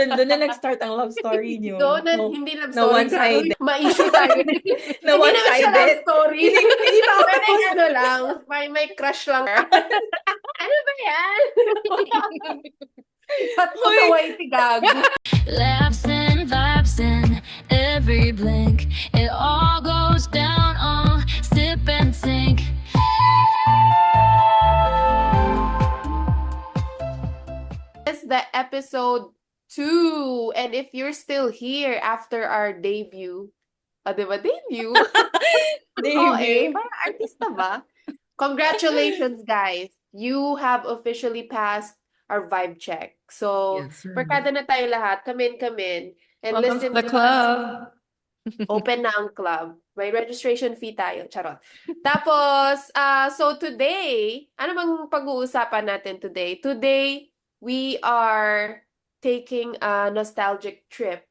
Doon na nag-start ang love story niyo. Doon na, No, hindi love na story. Grabe, one-sided. ma-issue tayo. Na Hindi naman siya love one-sided. story. Hindi pa ako Parang tapos. ano lang, may crush lang. Ano ba yan? Ba't mo Hoy, kaway si Gago? Laughs and vibes in every blink. It all goes down on sip and sink. This is the episode 2. And if you're still here after our debut, diba? Debut? Oo debut. parang artista ba? Congratulations, guys. You have officially passed our vibe check. So, Yes, sir. barkada na tayo lahat. Come in. And Welcome to listen the to us. club. Open na ang club. May registration fee tayo. Charot. Tapos, so today, ano bang pag-uusapan natin today? Today, we are taking a nostalgic trip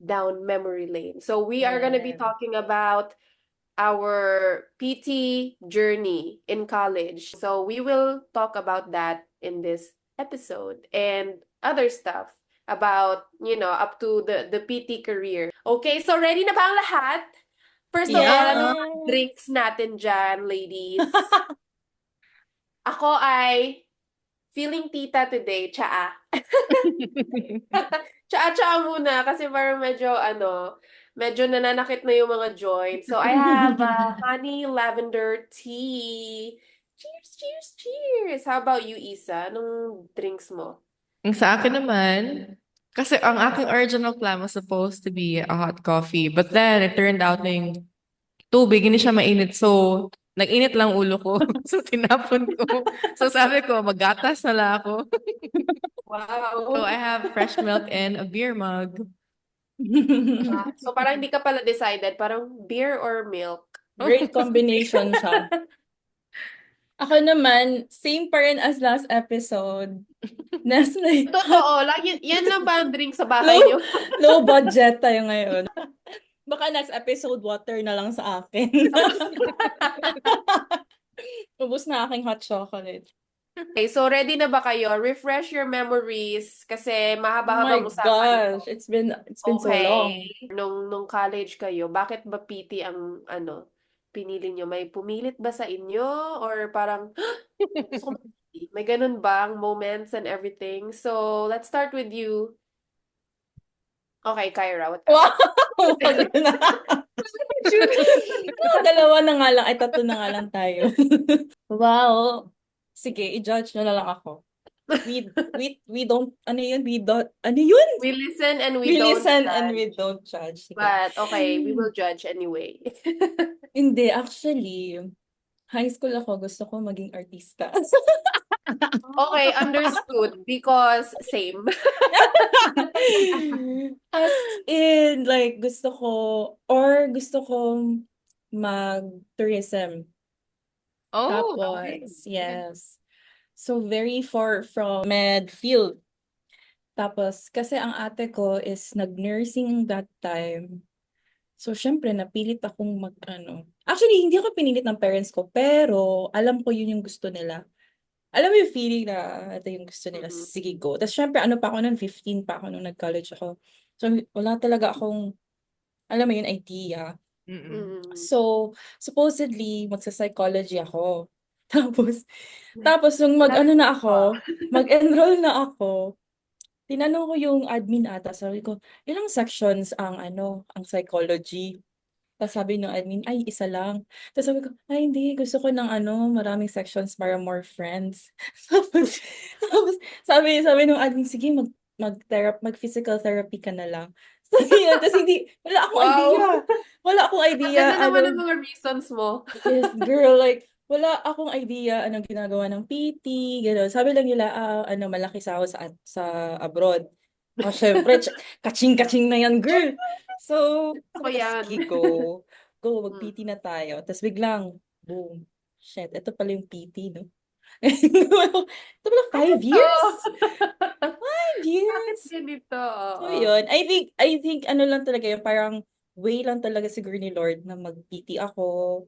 down memory lane. So we are going to be Yeah. talking about our PT journey in college. So we will talk about that in this episode and other stuff about, up to the PT career. Okay, so ready na ba ang lahat? First of all, ano Yeah. mga drinks natin dyan, ladies? Ako ay feeling tita today, tsaa. Tsaa muna kasi parang medyo nananakit na yung mga joints. So I have honey lavender tea. Cheers, cheers, cheers. How about you, Isa? Anong drinks mo? Ang sa akin naman, kasi ang aking original plan was supposed to be a hot coffee. But then, it turned out na yung tubig, hindi siya mainit. So, nag-init lang ulo ko. So, tinapon ko. So, sabi ko, maggatas na lang ako. So, I Wow. have fresh milk and a beer mug. So parang hindi ka pala decided, parang beer or milk? Great combination siya. Ako naman, same pa rin as last episode. Nas like, Totoo, yan lang ba ang drink sa bahay low, niyo? low budget tayo ngayon. Baka next episode, water na lang sa akin. Ubus na aking hot chocolate. Okay, so ready na ba kayo? Refresh your memories kasi Oh my mahaba-habang usapan gosh, ito. it's been so long. Okay. Nung college kayo, bakit ba PT ang pinili nyo? May pumilit ba sa inyo? Or parang, gusto ko mag-PT? May ganun bang moments and everything? So, let's start with you. Okay, Kyra, what Wow! Wag na. Dalawa na nga lang, ay tatlo na nga lang tayo. Wow. Sige, i-judge nyo na lang ako. We don't, ano yun? Ano yun? We listen and we We don't listen and judge. we don't judge. Sige. But, okay, we will judge anyway. Hindi, actually, high school ako, gusto ko maging artista. Okay, understood. Because same. As in, like, gusto kong mag-tourism. Oh, Tapos, yes. So, very far from med field. Tapos, kasi ang ate ko is nag-nursing that time. So, syempre, napilit akong Actually, hindi ako pinilit ng parents ko, pero alam ko yun yung gusto nila. Alam mo yung feeling na ito yung gusto nila, Mhm. sige go. Tapos syempre, ano pa ako nun, 15 pa ako nung nag-college ako. So, wala talaga akong, alam mo yun, idea. Mm. So, supposedly, magsa-psychology ako. Tapos nung mag-ano na ako, mag-enroll na ako, tinanong ko yung admin ata, sabi ko, ilang sections ang psychology? Tapos sabi ng admin, ay, isa lang. Tapos sabi ko, ay, hindi, gusto ko ng maraming sections para more friends. Tapos sabi ng admin, sige, mag-physical therapy ka na lang. Sabi yun, tapos wala akong Wow. idea. Wala akong Ang idea, ganda naman ng mga reasons mo. yes, girl, like, wala akong idea anong ginagawa ng PT, gano'n. Sabi lang nila, malaki sahod sa abroad. O, syempre, kaching-kaching na yan, girl. So, Ako yan. sige, go. Go, Mm. mag-PT na tayo. Tapos biglang, boom. Shit, ito pala yung PT, no? Ito pala 5 years? 5 Bakit years? ganito? So, Oo. yun. I think, ano lang talaga yun, parang way lang talaga siguro ni Lord na mag-PT ako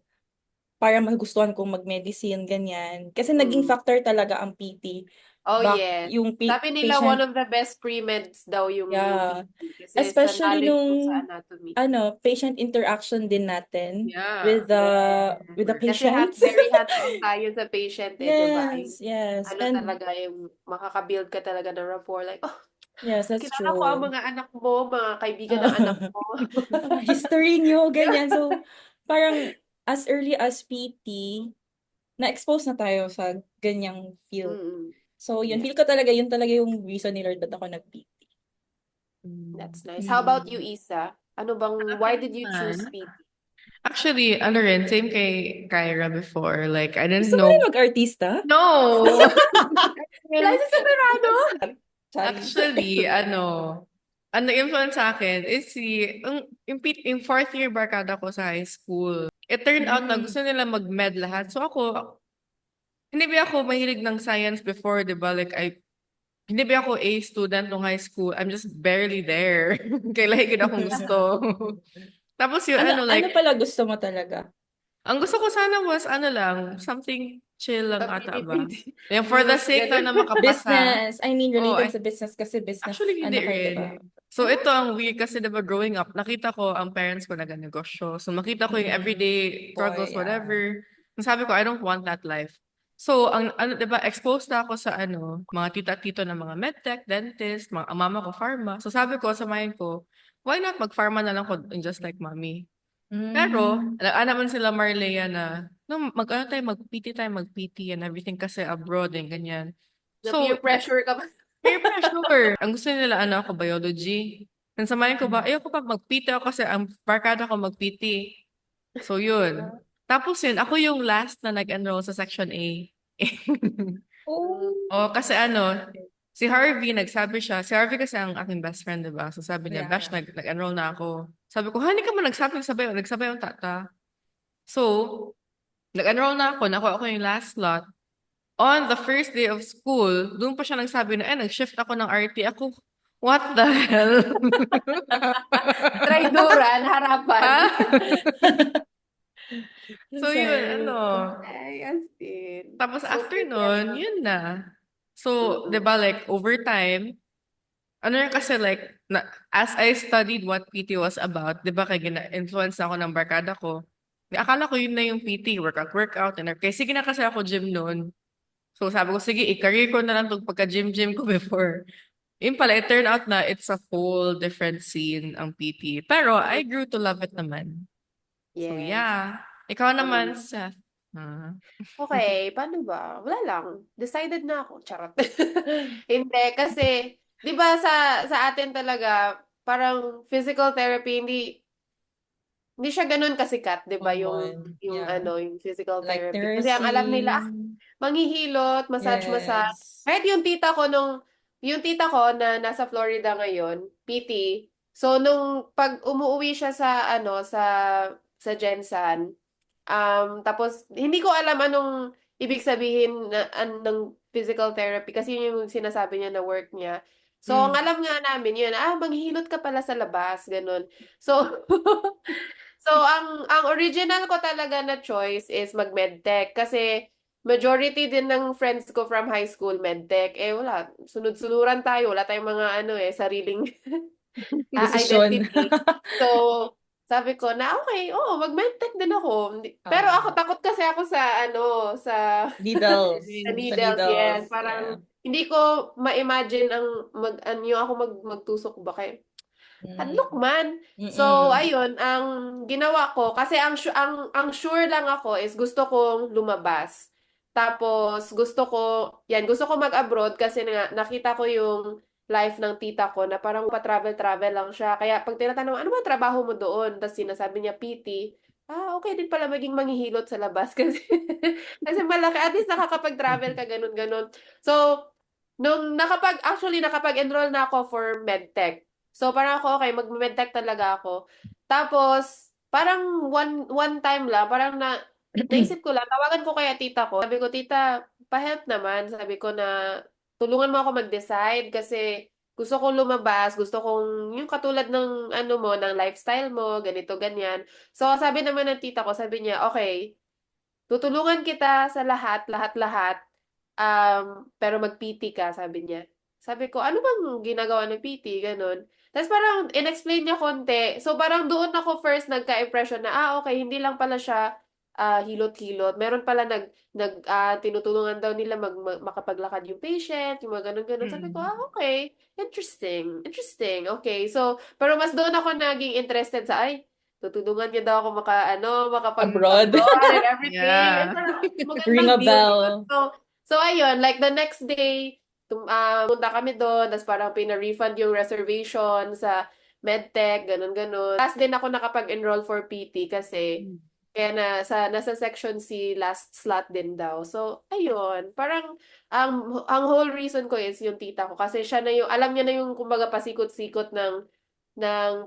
para magustuhan kong mag-medicine, ganyan. Kasi naging Mm. factor talaga ang PT Oh, Back, yes. yung Sabi nila one patient, of the best pre-meds daw yung yeah. PT kasi sa Especially knowledge mo sa nung, anatomy. patient interaction din natin Yeah. with the Kasi patients. very hands-on tayo sa patient di ba? Yes, yes. Ano And talaga yung makaka-build ka talaga ng rapport. Like, oh, yes, that's kilala ko ang true. mga anak mo, mga kaibigan ng anak mo. History nyo, ganyan. So, parang as early as PT, na-expose na tayo sa ganyang field. Mm, So, yun, yeah, feel ko talaga, yun talaga yung reason ni Lord ba't ako nag-PT. that's nice. How about you, Isa? Ano bang, why did you choose Naman. PT? Actually, ano rin, same kay Kyra before. Like, I didn't Gusto mo rin know. mag-artista? No! Liza Soberano? Charis. Actually, ano influence sa akin is yung fourth year barkada ko sa high school. It turned out na gusto nila mag-med lahat. So ako, hindi ba ako mahilig ng science before, di ba? Like, hindi ba ako A student nung high school? I'm just barely there. Kailangan akong gusto. Tapos yun, Ano like, pala gusto mo talaga? ang gusto ko sana was, something chill lang ata ba? Papili-pili. Yung for the News, sake lang na ganun. makapasa. Business. I mean, Oh, related sa business kasi business, actually, hindi kayo, rin. diba? So, ito ang weird kasi diba growing up, nakita ko ang parents ko nagnegosyo. So, makita ko yung everyday struggles, Boy, yeah. whatever. Ang sabi ko, I don't want that life. So, diba, exposed na ako sa mga tita-tito ng mga medtech, dentist, ang mama ko, pharma. So, sabi ko sa mind ko, why not mag-pharma na lang ko just like mommy? Pero, naman sila Marlea na, no, mag-PT tayo, mag-PT and everything kasi abroad and ganyan. Na So, peer pressure ka ba? peer pressure. Ang gusto nila, ako, biology. Ang samayin ko ba, ayoko pa mag-PT ako kasi ang barkada ko mag-PT. So, yun. Tapos yun, ako yung last na nag-enroll sa Section A. Oh, O, kasi si Harvey, si Harvey kasi ang aking best friend, diba? So, sabi niya, yeah, Bash, nag-enroll na ako. Sabi ko, hindi ka man nagsabay yung tata. So, nag-enroll na ako, nakuha ako yung last slot. On the first day of school, doon pa siya nagsabi na, nag-shift ako ng RT. Ako, what the hell? Traidoran, harapan. Ha? So sorry. yun, Ay, as in. Tapos So, after peer nun, pressure. yun na. So, di ba, like, over time, yun kasi, like, as I studied what PT was about, di ba, kaya influence ako ng barkada ko, akala ko yun na yung PT, workout, and kaya sige na kasi ako gym noon. So, sabi ko, sige, i-career ko na lang itong pagka-gym ko before. Yun pala, it turned out na it's a whole different scene ang PT. Pero, I grew to love it naman. So, Yes. yeah. Ikaw naman, Seth. Okay, paano ba? Wala lang. Decided na ako. Charot. Hindi, kasi, di ba sa atin talaga, parang physical therapy, hindi siya ganun kasikat, di ba? Common, yeah. Yung physical Like therapy. Kasi ang alam nila, nursing. manghihilot, massage. Yes. Kahit yung tita ko na nasa Florida ngayon, PT. So, nung pag umuwi siya sa Gensan, tapos, hindi ko alam anong ibig sabihin ng physical therapy kasi yun yung sinasabi niya na work niya. So, ang alam nga namin yun, manghihilot ka pala sa labas, ganun. So, so ang original ko talaga na choice is mag-medtech kasi majority din ng friends ko from high school medtech. Wala, sunod-sunuran tayo, wala tayong mga sariling Decision. identity. So, sabi ko na okay, mag-medtech din ako. Pero ako takot kasi ako sa Needles. sa Sa needles, yes. needles. Parang Yeah. hindi ko ma-imagine magtusok ba kay hadlok man. So, ayun, ang ginawa ko, kasi ang sure lang ako is gusto kong lumabas. Tapos, gusto ko mag-abroad kasi nakita ko yung life ng tita ko na parang pa-travel-travel lang siya. Kaya pag tinatanong, ano ba trabaho mo doon? Tapos sinasabi niya PT. Okay din pala maging manghihilot sa labas kasi kasi malaki. At least nakakapag-travel ka, ganun-ganun. So, actually nakapag-enroll na ako for medtech. So, parang ako, okay, mag-medtech talaga ako. Tapos, parang one time lang, parang naisip ko lang, tawagan ko kaya tita ko. Sabi ko, tita, pa-help naman. Sabi ko na, tulungan mo ako mag-decide kasi gusto kong lumabas, gusto kong, yung katulad ng, ng lifestyle mo, ganito, ganyan. So, sabi naman ng tita ko, sabi niya, okay, tutulungan kita sa lahat, lahat, lahat. pero mag-PT ka, sabi niya. Sabi ko, ano bang ginagawa ng PT? Ganon. Tapos parang in-explain niya konti. So parang doon ako first nagka-impression na, okay, hindi lang pala siya hilot-hilot. Meron pala tinutulungan daw nila makapaglakad yung patient, yung mga ganon-ganon. Sabi ko, Mm. okay, interesting. Interesting. Okay, so, pero mas doon ako naging interested sa, tutulungan niya daw ako Abroad. makapag-abroad and everything. Ay, Yeah. parang Ring magandang a deal yun. bell. So ayun, like the next day, punta kami doon, tapos parang pina-refund yung reservation sa MedTech, ganun-ganun. Last din ako nakapag-enroll for PT kasi kaya nasa section C last slot din daw. So, ayun, parang ang whole reason ko is yung tita ko kasi siya na yung, alam niya na yung kumbaga pasikot-sikot ng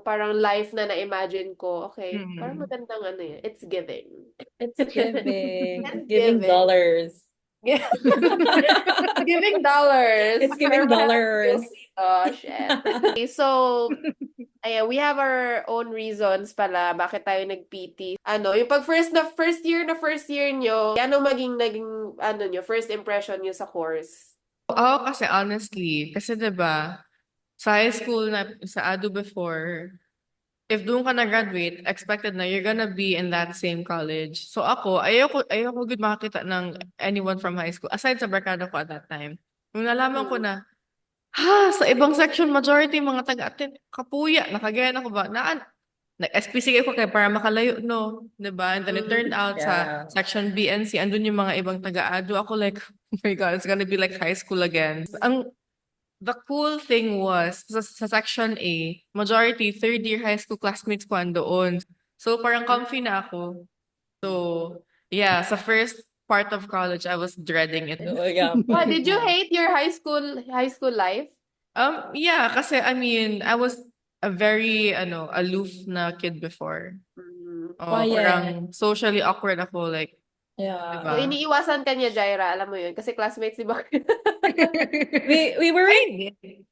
parang life na na-imagine ko. Okay, parang Mm. magandang yun. It's giving. It's giving. It's It's giving giving. dollars. Yeah. Giving dollars. It's giving Pero wala dollars. akong dito. Shit. Okay, so, ayan, we have our own reasons pala bakit tayo nag-PT. Yung pag first year nyo, ano naging nyo, first impression nyo sa course? Ako kasi honestly, kasi 'di ba, sa high school na sa ADU before, if doon ka na-graduate, expected na you're gonna be in that same college. So ako, ayoko good makakita ng anyone from high school, aside sa barkada ko at that time. Nung nalaman ko na, sa ibang section, majority mga taga-attend, kapuya, nakagayan ako ba? Nag-SPCA ko kaya para makalayo, no? 'Di ba? And then it turned out sa Yeah. section B and C, andun yung mga ibang taga-ADU. Ako like, oh my God, it's gonna be like high school again. The cool thing was, sa section A, majority third year high school classmates ko andoon. So parang comfy na ako. So, yeah, sa first part of college, I was dreading it. Oh, yeah. Oh, did you hate your high school life? Yeah, kasi I mean, I was a very, aloof na kid before. Quiet. Parang socially awkward ako, like, Yeah. diba? So, iniiwasan ka niya, Jaira, alam mo yun. Kasi classmates, di ba? We were, Ay, hindi.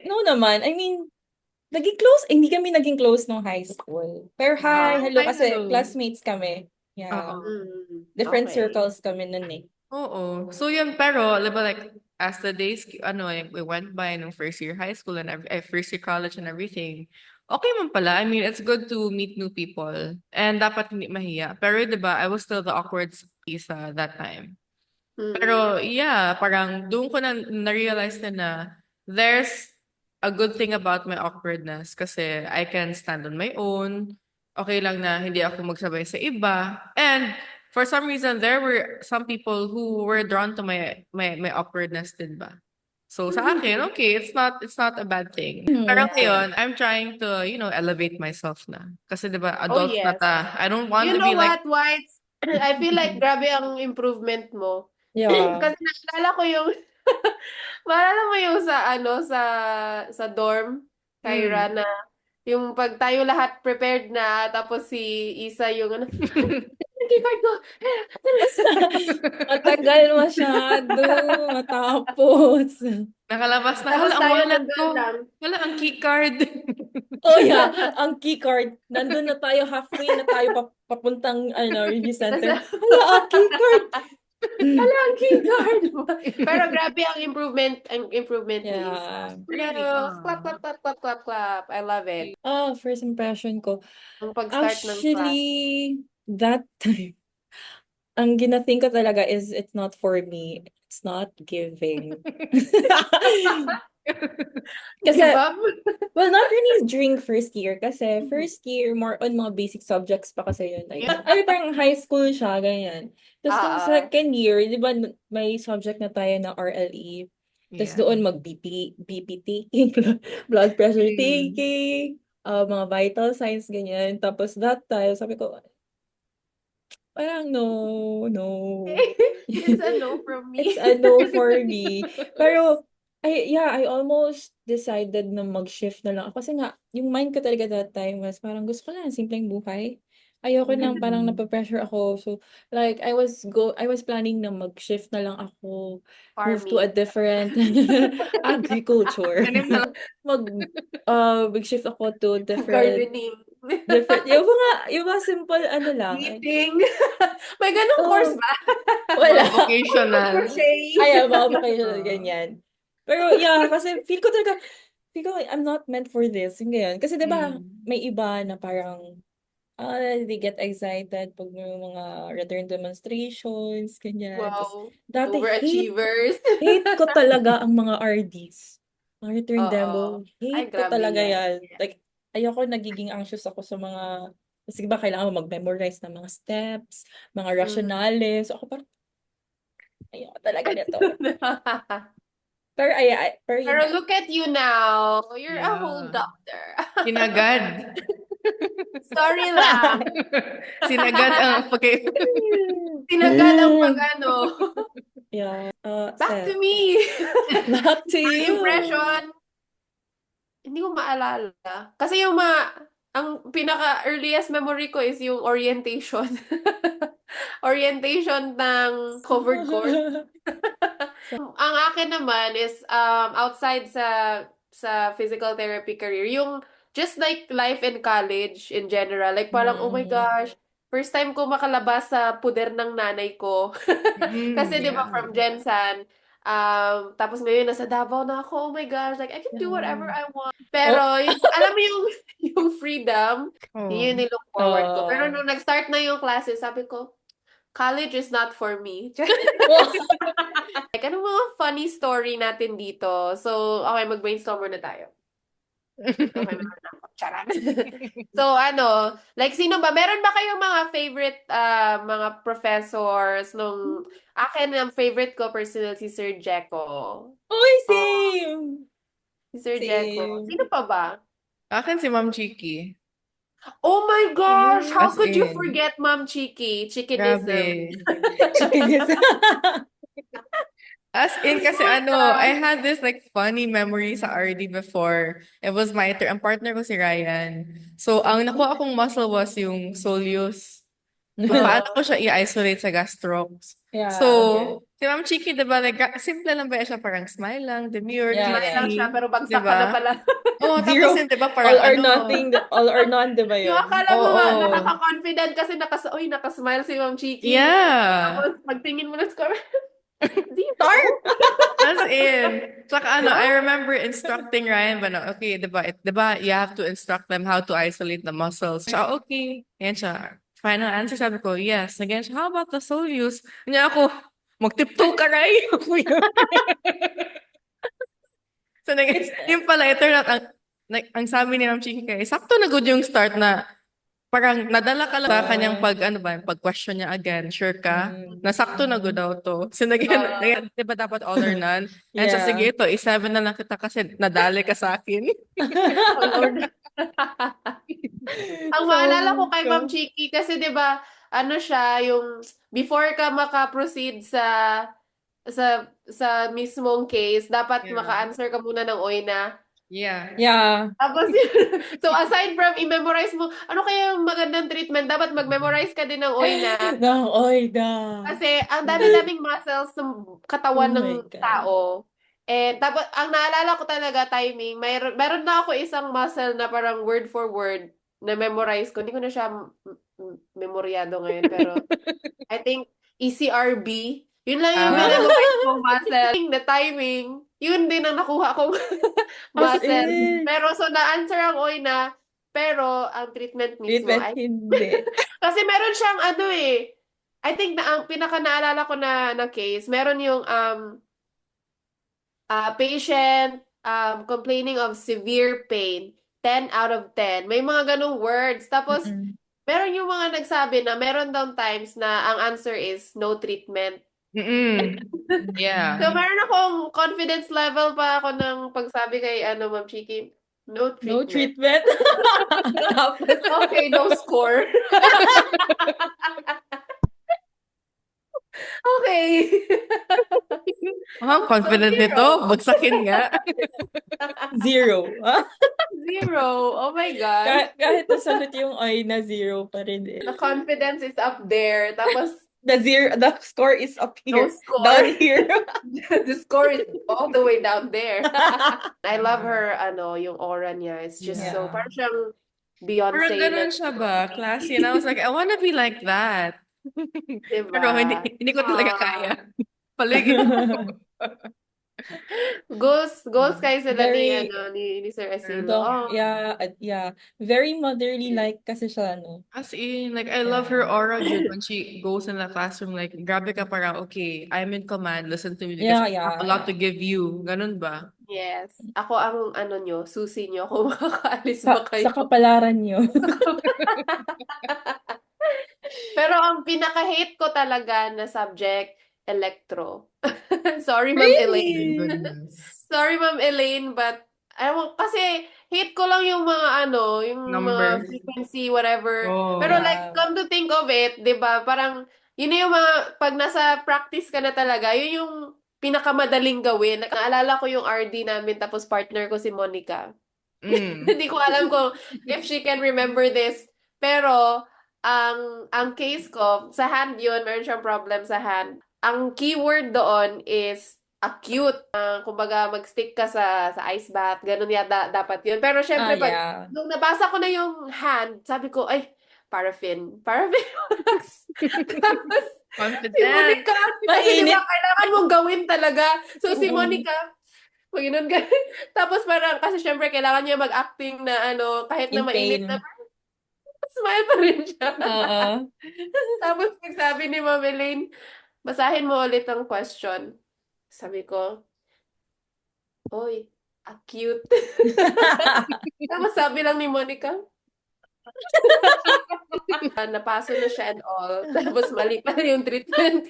no naman, I mean, naging close, hindi kami naging close nung high school. Pero hi, hello, Hi, kasi hello. classmates kami. Yeah. Oo. Different Okay. circles kami nun eh. Oo. So yun, pero, di ba, like, as the days, we went by nung first year high school and first year college and everything, okay man pala. I mean, it's good to meet new people. And dapat hindi mahiya. Pero, di ba, I was still the awkward piece that time. Pero, yeah, parang doon ko na-realize na there's a good thing about my awkwardness kasi I can stand on my own. Okay lang na hindi ako magsabay sa iba. And for some reason, there were some people who were drawn to my awkwardness din ba? So sa akin, okay, it's not a bad thing. Pero ngayon, I'm trying to, elevate myself na. Kasi 'di ba, adults na yes. ta. I don't want You to know be like what, Whites? I feel like grabe ang improvement mo. Yeah. Kasi naalala ko yung maalala mo yung sa dorm, Kyra, na yung pag tayo lahat prepared na, tapos si Isa yung keycard ko. Matagal masyado matapos. nakalabas na, Tapos hala, ang tayo wallet nandun ko. lang. Wala, ang keycard. Oh yeah, ang keycard. Nandun na tayo, halfway na tayo papuntang review center. Wala, ang keycard. Wala ang keycard mo. Pero grabe ang improvement ni Isa. Yeah. Really, Yes. Clap, clap, clap, clap, clap, clap. I love it. First impression ko. Ang pag-start ng class. Actually, that time, ang ginathink ko talaga is it's not for me. It's not giving. Kasi, Give up? well, not really during first year. Kasi first year, more on mga basic subjects pa kasi yun. Like, ay, parang high school siya, ganyan. Tapos nung second year, di ba, may subject na tayo na RLE. Tapos doon BP taking, blood pressure taking, mga vital signs, ganyan. Tapos that time, sabi ko, parang no. It's a no from me. It's a no for me. Pero, I almost decided na mag-shift na lang ako. Kasi nga, yung mind ko talaga that time was parang gusto ko lang simpleng buhay. Ayoko nang parang napapressure ako. So, like, I was planning na mag-shift na lang ako. Move to a Farming. different agriculture. Mag-shift ako to different Gardening. Different. Yung mga simple ano lang. Knitting. May ganong course Oh, ba? wala. Mga vocational. Crochet. Ay, mga vocational, Oo. ganyan. Pero yeah, kasi feel ko I'm not meant for this. Yung ganyan. Kasi diba, Mm. may iba na parang, they get excited pag may mga return demonstrations, ganyan. Tapos, Wow. dati Overachievers. hate ko talaga ang mga RDs. Mga return demo, Oo. Ay, hate ko grabe talaga yan. yan. Like, ayoko, nagiging anxious ako sa mga, kasi ba kailangan mo mag-memorize ng mga steps, mga rationales. So, ako parang, ayoko talaga nito. Pero yun Pero nga. look at you now. You're a whole Yeah. doctor. Sinagad. Sorry lang. Sinagad ang Tinagad ang pag-ano. Yeah. Back to Seth, me. back to First you. impression, hindi ko maalala. Kasi ang pinaka-earliest memory ko is yung orientation. Orientation ng covered course. Ang akin naman is outside sa physical therapy career, yung just like life in college in general, like parang oh my gosh, first time ko makalabas sa puder ng nanay ko. Kasi 'di ba Yeah. from Gensan, tapos ngayon nasa Davao na ako, oh my gosh, like I can do whatever I want. Pero Oh, alam mo yung yung freedom, yun yung Oh. nilook forward ko. Pero oh. nung nag-start na yung classes, sabi ko, college is not for me. Like, anong mga funny story natin dito? So, okay, mag-brainstorm muna tayo. Okay, meron na ako. Charot. So, like, sino ba? Meron ba kayong mga favorite mga professors nung akin, ang favorite ko personal si Sir Jeco. Uy, Oh, same! si Sir Jeco. Same. Sino pa ba? Akin si Ma'am Chiki. Oh my gosh! How As could you in. forget Ma'am Chiki? Chickenism. Grabe. Chicken. As in, kasi Oh my I gosh! had this like funny memory sa RD before. It was ang partner ko si Ryan. So, ang nakuha akong muscle was yung soleus. Kung paano ko siya i-isolate sa gastrocs. Yeah, So, okay. si Ma'am Chiki, diba, like, simple lang ba siya? Parang smile lang, demure, Yeah, Smile lang siya, cutesy. pero bagsak ka na Diba? pala. Oo, Zero. tapos yun, diba, All parang or nothing, all or none, di ba Yung yun? akala mo Oo. nakaka-confident kasi nakasmile si Ma'am Chiki. Yeah. Tapos pagtingin mo na score, zero. As in. Tsaka I remember instructing Ryan ba na, okay, diba, you have to instruct them how to isolate the muscles. Siya, okay. Yan siya. Final answer, sabi ko, yes. Again, siya, how about the soleus? Kanya ako, mag-tiptoe ka, Ray. So, yung pala, it turned out, ang sabi ni Ma'am Chiki kay, sakto na good yung start na parang nadala ka lang sa kanyang pag-question niya again, sure ka? Nasakto na good daw to. So, di ba dapat all or none? And so, Yeah. sige ito, i-7 na lang kita kasi nadali ka sa akin. Oh, Lord. Ang maalala ko kay Ma'am Chiki kasi 'di ba, siya yung before ka maka-proceed sa mismong case, dapat Yeah. maka-answer ka muna ng OINA. Yeah. Yeah. Tapos so aside from i-memorize mo, ano kaya yung magandang treatment, dapat mag-memorize ka din ng OINA. Ng oida. Kasi ang dami-daming muscles ng katawan Oh ng my God. tao. And tapos ang naalala ko talaga timing, meron na ako isang muscle na parang word for word na memorize ko. Hindi ko na siya memoryado ngayon, pero I think ECRB. Yun lang yung memorize kong muscle. The timing, yun din ang nakuha kong muscle. in. Pero so na-answer ang OINA, pero ang treatment mismo Treatment, hindi. kasi meron siyang I think na ang pinaka naalala ko na case, meron yung patient complaining of severe pain, 10 out of 10. May mga ganong words. Tapos meron yung mga nagsabi na meron daw times na ang answer is no treatment. Yeah. So meron akong confidence level pa ako ng pagsabi kay Ma'am Chiki, no treatment. No treatment. Tapos, Okay, no score. Okay. Confident zero. nito. Bagsakin nga. zero. Zero. Oh my God. Kahit nasagot yung ay na zero pa rin eh. The confidence is up there. Tapos, The score is up no here. score. Down here. The score is all the way down there. I love her, yung aura niya. It's just so, Yeah. parang siyang Parang Beyonce ganun level, siya ba? Classy. And I was like, I wanna be like that. Pero hindi, diba? hindi ko talaga kaya. Ah, Paligid goals kayo sila ni, Very, ni Sir Asilo. Oh, yeah, very motherly like kasi siya, no? As in, like, I love Yeah. her aura, dude, when she goes in the classroom. Like, grabe ka parang, okay, I'm in command, listen to me because Yeah, I have a yeah, lot to yeah. give you. Ganun ba? yes. Ako ang nyo, susi nyo kung makakaalis ba Sa kayo. kapalaran niyo. Pero ang pinaka-hate ko talaga na subject, electro. Sorry, Ma'am My Elaine. Really? goodness. Sorry, Ma'am Elaine, but ewan, kasi hate ko lang yung mga yung mga Numbers. frequency, whatever. Oh. Pero like, Yeah. come to think of it, di ba, parang, yun na yung mga, pag nasa practice ka na talaga, yun yung pinakamadaling gawin. Naalala ko yung RD namin, tapos partner ko si Monica. Mm. Hindi ko alam kung if she can remember this. Pero, ang case ko, sa hand yun, meron siyang problem sa hand. Ang keyword doon is acute. Kumbaga, mag-stick ka sa ice bath. Ganun yata dapat yun. Pero syempre, Yeah. nung nabasa ko na yung hand, sabi ko, ay, paraffin. Paraffin wax. Tapos, si Confident. Monica, kasi di Mainit. ba, kailangan mong gawin talaga. So, si Mm. Monica, Panginoon ka. Tapos parang, kasi syempre, kailangan niya mag-acting na kahit na In mainit pain. na, smile pa rin siya. Oo. Tapos nagsabi ni Ma'am Elaine, basahin mo ulit ang question. Sabi ko, oy, acute. Tapos sabi lang ni Monica, napaso na siya and all. Tapos mali pa yung treatment.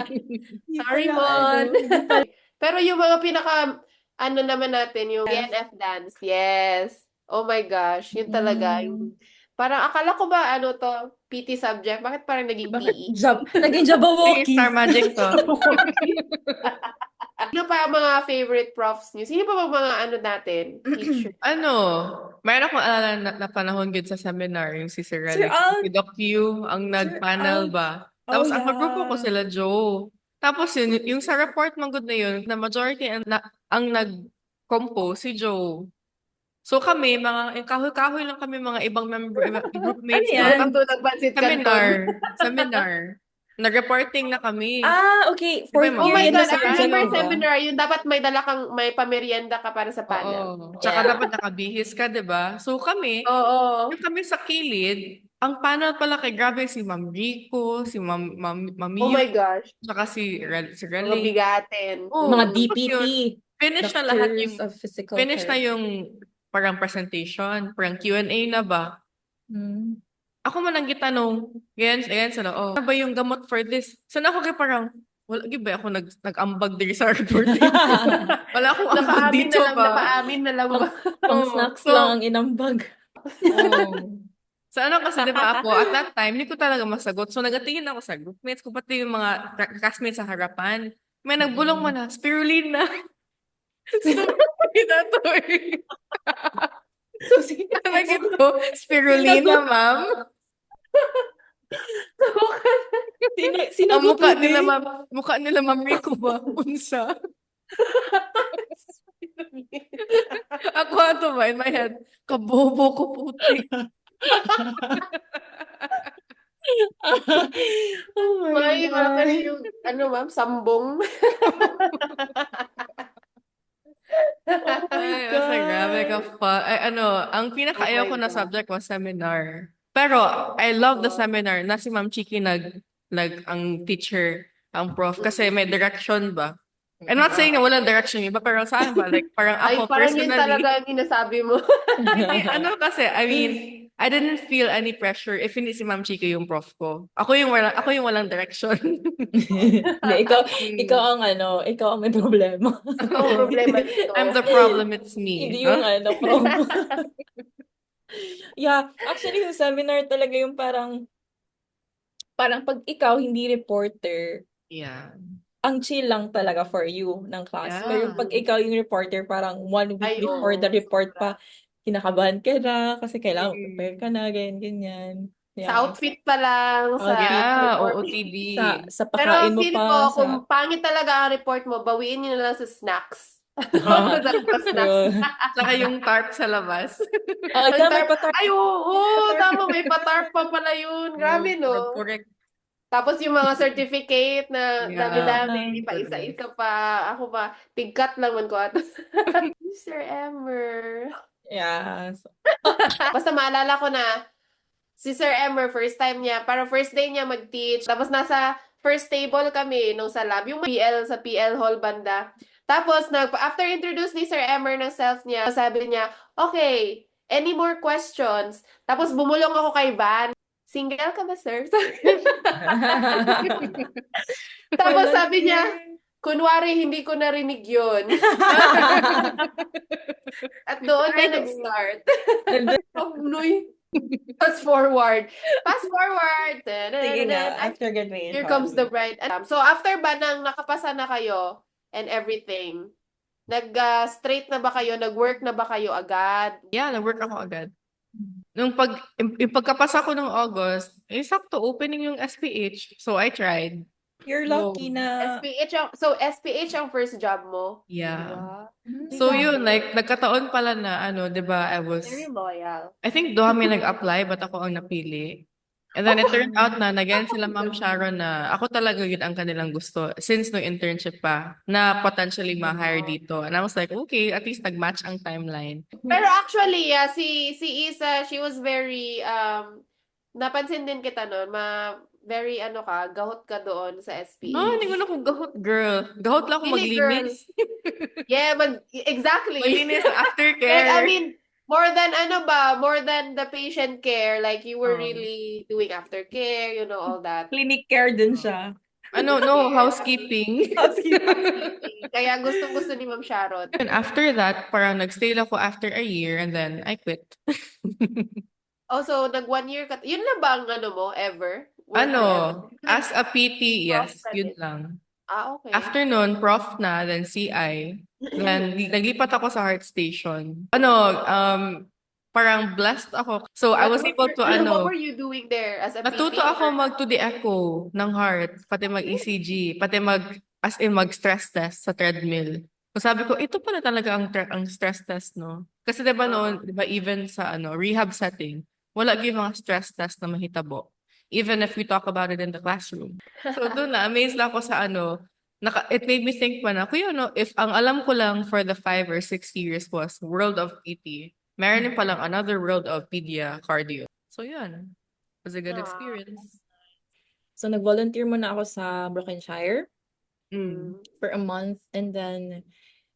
Hindi Sorry, pala, Mon. hindi pala. Pero yung mga naman natin, yung DNF dance, yes. Oh my gosh, yun talaga. Mm. Parang akala ko ba, to, PT subject? Bakit parang naging Bakit PE? naging Sige, Jabberwocky? Star Magic to. Sino pa ang mga favorite profs niyo? Sino pa bang mga natin? Teacher? Ano, mayroon akong alala na panahon good sa seminar, yung si Sir Sir Alex, Al, si Doc Q, ang Sir nag-panel Al. ba? Oh, Tapos ang kagrupo ko yeah. sila Joe. Tapos yung sa report man good na yun, na majority ang nag-compose si Joe. So kami, yung kahoy-kahoy lang kami mga ibang member, Ano groupmates yan? doon. Nagbansit Seminar. Seminar. Nag-reporting na kami. Okay. Di ba Fourth yung Oh mga my year yan na God, sa I remember General ba? seminar, yun dapat may pamerienda ka para sa panel. Oo. Tsaka Yeah. dapat nakabihis ka, di ba? So kami, Oo. yung kami sa kilid, ang panel pala kay grabe si Ma'am Rico, si Ma'am Oh Yu, my gosh. tsaka si Mga Relay. bigatin. Oo. Mga Tapos DPT. yun, finish na lahat Doctors yung, of Physical finish na Therapy. yung parang presentation, parang Q&A na ba? Mm. Ako man ang gitanong, ganyan sila, ano ba yung gamot for this? Sana ako kay parang, wala, ba ako nag-ambag diri sa reporting? Wala akong ambag dito ba? Napaamin na lang ba? Pang Oo. snacks So, lang ang inambag. Oo. Sa ano kasi, di ba ako, at that time, hindi ko talaga masagot. So, nagatingin ako sa groupmates ko, pati yung mga classmates sa harapan. May nagbulong mo na, spirulina. So, ito eh. So, sige. Nagit ko, spirulina, ma'am. Ang Sinagot mukha mo nila, din. mukha nila, Ma'am Rico ba? Unsa? Ako ato ba, in my head, kabobo ko puti. Oh my May mga God. yung, ma'am, sambong. Oh my Ay, basta grabe ka God. pa. Ay, ang pinakaayaw Oh ko my na God. subject was seminar. Pero, I love the seminar na si Ma'am Chiki ang teacher, ang prof, kasi may direction ba? I'm not saying na walang direction iba, pero sa akin ba, like, parang Ay, ako, parang yun personally, talaga ang ginasabi mo. hindi, kasi, I mean, I didn't feel any pressure if hindi si Ma'am Chiki yung prof ko. Ako yung walang direction. Hindi, ikaw ang may problema. Ikaw ang problema dito. I'm the problem, it's me. Hindi yung promo. Yeah, actually yung seminar talaga yung parang pag ikaw hindi reporter, Yeah. ang chill lang talaga for you ng class. Pero yung pag ikaw yung reporter, parang 1 week Ay, before oo, the report sobra. pa, kinakabahan ka na kasi kailangan Mm. prepare ka na, ganyan. Sa Yeah. outfit pa lang, sa Yeah, report. OOTD. Sa Pero pagkain mo feel pa, ko, sa... kung pangit talaga ang report mo, bawiin nyo na lang sa snacks. Oo. Tapos True. Saka yung tarp sa labas. ang Yeah, may tarp. patar. Ay, oo, tama, may pa-tarp pa pala yun. Grabe, no? Correct. Tapos yung mga certificate na Yeah. dami-dami, pa-isa-isa pa. Ako pa, tigkat lang man ko ato. Sir Emmer. Yeah. Basta maalala ko na, si Sir Emmer, first time niya, para first day niya mag-teach. Tapos nasa first table kami nung sa lab, yung PL sa PL Hall banda. Tapos, after introduce ni Sir Emmer ng self niya, sabi niya, okay, any more questions? Tapos bumulong ako kay Van. Single ka ba, sir? Tapos Walang sabi niya, fear. kunwari hindi ko narinig yun. At doon na nag-start. Oh, Noy. Fast forward. Fast forward. Sige nga, after Here graduation. comes the bride. So, after ba nang nakapasa na kayo and everything, straight na ba kayo? Nag-work na ba kayo agad? Yeah, nag-work ako agad. Yung pagkapasa ko ng August, sakto opening yung SPH. So I tried. You're Go. lucky na. SPH ang first job mo? Yeah. Wow. So yun, like, nagkataon pala na, di ba, Very loyal. I think doon kami nag-apply, but ako ang napili. And then it turned out na nagayon sila Ma'am Sharon na ako talaga yun ang kanilang gusto since no internship pa na potentially ma-hire dito. And I was like, okay, at least nag-match ang timeline. Pero actually, si Isa, she was very, napansin din kita noon, very gahot ka doon sa SPH. No, hindi ko na kung gahot, girl. Gahot lang ako Really, maglinis. Yeah, exactly. Maglinis sa Like, aftercare. I mean, more than the patient care, like you were really doing aftercare, all that. Clinic care din siya. No, housekeeping. Kaya gustong-gusto ni Ma'am Sharon. And after that, parang nagstay lang ako after a year and then I quit. Also, nag 1 year ka. Yun lang ba ang mo, ever? Work mo ever? As a PT, yes, Prof ka yun din. lang. Okay. After nun, prof na, then CI. Then, naglipat ako sa Heart Station. Parang blessed ako. So, I was able to, What were you doing there as a natuto PT? ako mag-to the echo ng heart, pati mag-ECG, pati as in mag-stress test sa treadmill. So, sabi ko, ito pala talaga ang stress test, no? Kasi diba noon, diba even sa rehab setting, wala yung mga stress test na mahitabo. Even if we talk about it in the classroom. So, doon na, amazed lang ako sa it made me think pa na, kuya, if ang alam ko lang for the 5 or 6 years was world of PT, meron din palang another world of pedia cardio. So, yun. It was a good experience. So, nag-volunteer muna ako sa Brokenshire Mm. for a month. And then,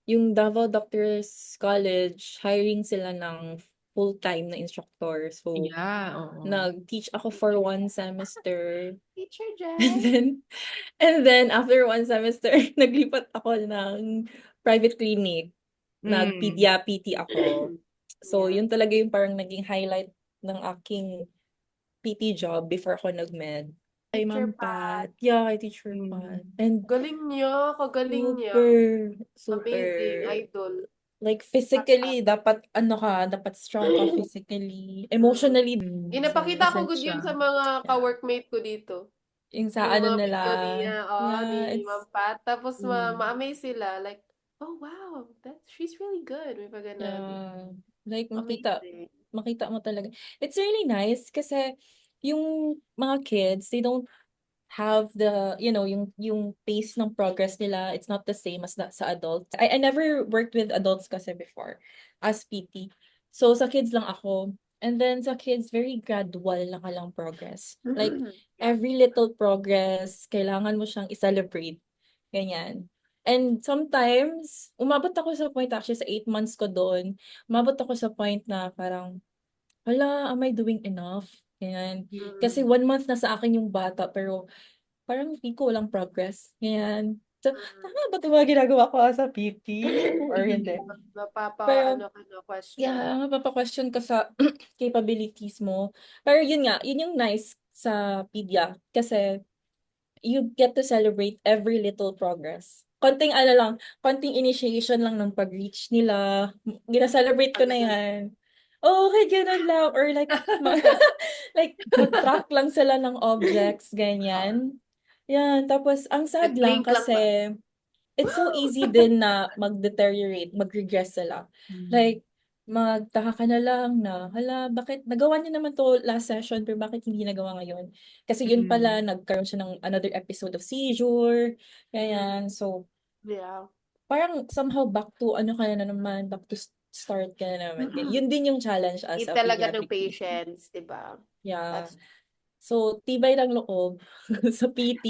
yung Davao Doctors College, hiring sila ng full-time na instructor. So, Yeah, oo. nag-teach ako for 1 semester. Teacher And Jen. then after 1 semester, naglipat ako ng private clinic. Nag-pedia PT ako. So, yun talaga yung parang naging highlight ng aking PT job before ako nag-med. Ay, Teacher Ma'am Pat. Yeah, kay Teacher Pat. And Galing niya, kagaling niya. super. Amazing, idol. Like, physically, dapat strong ka physically. Emotionally. Inapakita ko Present good yun siya. sa mga ka-workmate ko dito. Yung sa Yung mga nila. video niya, ni it's- Ma'am Pat. Tapos ma-amaze sila. Like, oh wow, she's really good. May pag Yeah. Like, Amazing. makita mo talaga. It's really nice kasi yung mga kids, they don't have the, yung pace ng progress nila. It's not the same as sa adults. I never worked with adults kasi before as PT. So, sa kids lang ako. And then sa kids, very gradual lang progress. Like, every little progress, kailangan mo siyang i-celebrate. Ganyan. And sometimes, umabot ako sa point actually sa 8 months ko doon, umabot ako sa point na parang, hala, am I doing enough? Ganyan. Kasi 1 month na sa akin yung bata, pero parang hindi ko walang progress. Ganyan. So, tama ba ito mga ginagawa ko sa PT? Or hindi? Question. Yeah, mapapa-question ka sa capabilities mo. Pero yun nga, yun yung nice sa pedia. Kasi, you get to celebrate every little progress. Konting konting initiation lang ng pag-reach nila. Gina-celebrate ko na yan. Oh, okay, ganun lang. Or like, like, mag-track lang sila ng objects, ganyan. Yan, tapos, ang sad lang Nag-blink lang ba? kasi, it's so easy din na mag-deteriorate, mag-regress sila. Like, magtaka ka na lang na, hala, bakit nagawa niya naman to last session, pero bakit hindi nagawa ngayon? Kasi yun pala, nagkaroon siya ng another episode of seizure, ganyan. So, Yeah. parang somehow back to ano ka na naman, back to start ka na naman. Yun din yung challenge as Need a talaga ng pediatric PT. patience, di ba? Yeah. That's So, tibay ng loob sa PT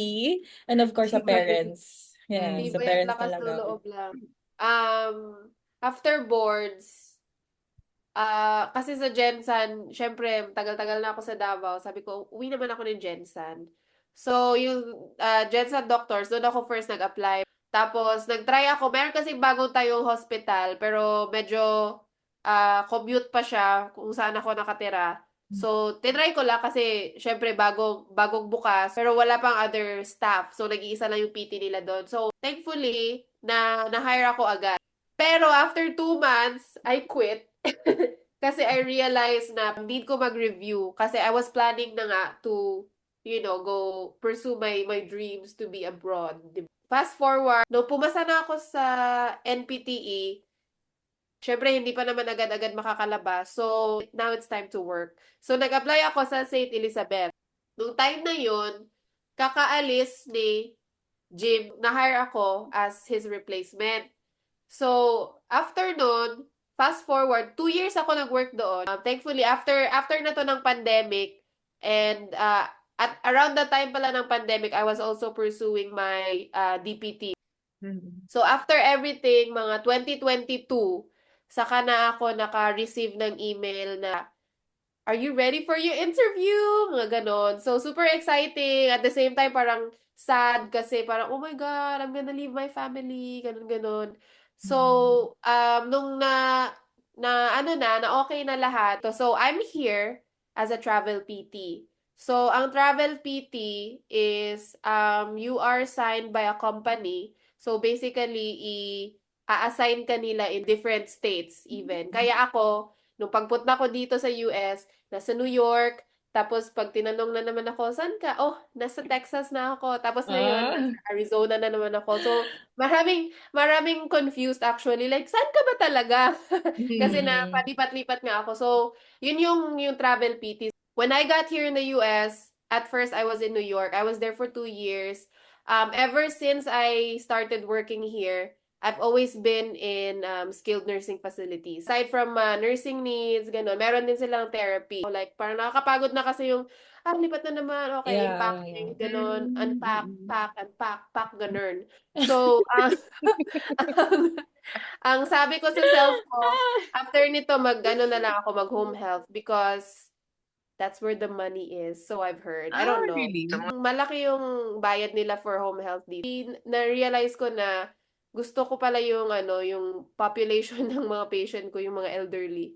and of course sa parents. Yeah, sa tibay at parents lakas ng talaga. loob lang. After boards, kasi sa Gensan, syempre, tagal-tagal na ako sa Davao. Sabi ko, uwi naman ako ng Gensan. So, yung Gensan doctors, doon ako first nag-apply. Tapos, nag-try ako. Meron kasi bagong tayong hospital, pero medyo commute pa siya kung saan ako nakatira. So, tinry ko lang kasi, syempre, bagong bukas, pero wala pang other staff. So, nag-iisa lang yung PT nila doon. So, thankfully, na-hire ako agad. Pero after 2 months, I quit. Kasi I realized na need ko mag-review. Kasi I was planning na nga to, go pursue my dreams to be abroad. Fast forward, no, pumasa na ako sa NPTE. Syempre, hindi pa naman agad-agad makakalabas. So, now it's time to work. So, nag-apply ako sa St. Elizabeth. Nung time na yun, kakaalis ni Jim, na-hire ako as his replacement. So, after nun, fast forward, 2 years ako nag-work doon. Thankfully, after na to ng pandemic, and at around the time pala ng pandemic, I was also pursuing my DPT. So, after everything, mga 2022, saka na ako naka-receive ng email na, are you ready for your interview? Mga ganon. So, super exciting. At the same time, parang sad kasi parang, oh my God, I'm gonna leave my family. Ganon, ganon. So, nung na okay na lahat. So, I'm here as a travel PT. So, ang travel PT is, you are signed by a company. So, basically, a-assign ka nila in different states even. Kaya ako, nung pagpunta ko dito sa US, nasa New York, tapos pag tinanong na naman ako, saan ka? Oh, nasa Texas na ako. Tapos ngayon, nasa Arizona na naman ako. So, maraming confused actually. Like, saan ka ba talaga? Kasi na palipat-lipat nga ako. So, yun yung travel PT. When I got here in the US, at first I was in New York. I was there for 2 years. Ever since I started working here, I've always been in skilled nursing facilities. Aside from nursing needs, gano'n, meron din silang therapy. Like, parang nakakapagod na kasi yung, lipat na naman, okay, Yeah, packing, yeah. gano'n, unpack, pack, gano'n. So, ang sabi ko sa self ko, after nito, mag-ano na lang ako, mag-home health because that's where the money is. So I've heard. I don't know. Really? Malaki yung bayad nila for home health dito. Na-realize ko na gusto ko pala yung yung population ng mga patient ko, yung mga elderly.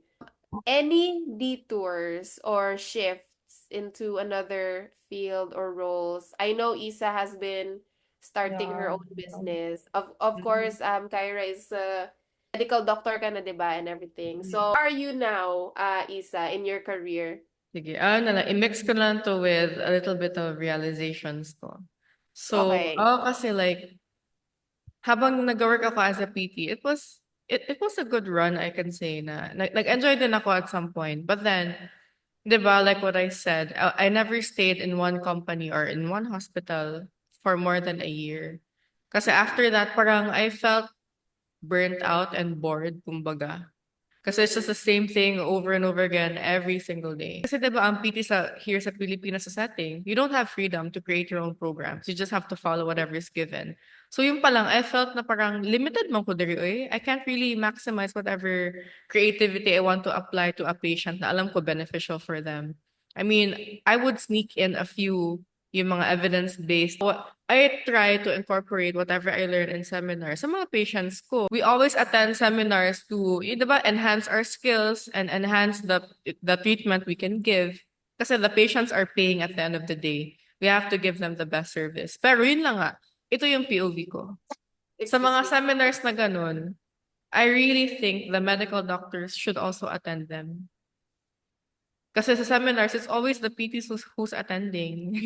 Any detours or shifts into another field or roles? I know Isa has been starting her Yeah. own business. Of course, Kyra is a medical doctor ka na, 'di ba, and everything. So, how are you now, Isa, in your career? Sige, na lang, i-mix ko lang to with a little bit of realizations ko. So, Okay. kasi like, habang nag-work ako as a PT, it was a good run, I can say na. Nag-enjoy din ako at some point. But then, di ba, like what I said, I never stayed in one company or in one hospital for more than a year. Kasi after that, parang I felt burnt out and bored, kumbaga. Kasi it's just the same thing over and over again every single day. Kasi diba ang PT here sa Pilipinas sa setting, you don't have freedom to create your own programs. You just have to follow whatever is given. So yung palang, I felt na parang limited man ko diri, eh. I can't really maximize whatever creativity I want to apply to a patient na alam ko beneficial for them. I mean, I would sneak in a few yung mga evidence-based. I try to incorporate whatever I learn in seminars sa mga patients ko. We always attend seminars to, diba, enhance our skills and enhance the treatment we can give. Kasi the patients are paying at the end of the day. We have to give them the best service. Pero yun lang nga, ito yung POV ko. Sa mga seminars na ganun, I really think the medical doctors should also attend them. Kasi sa seminars, it's always the PTs who's attending.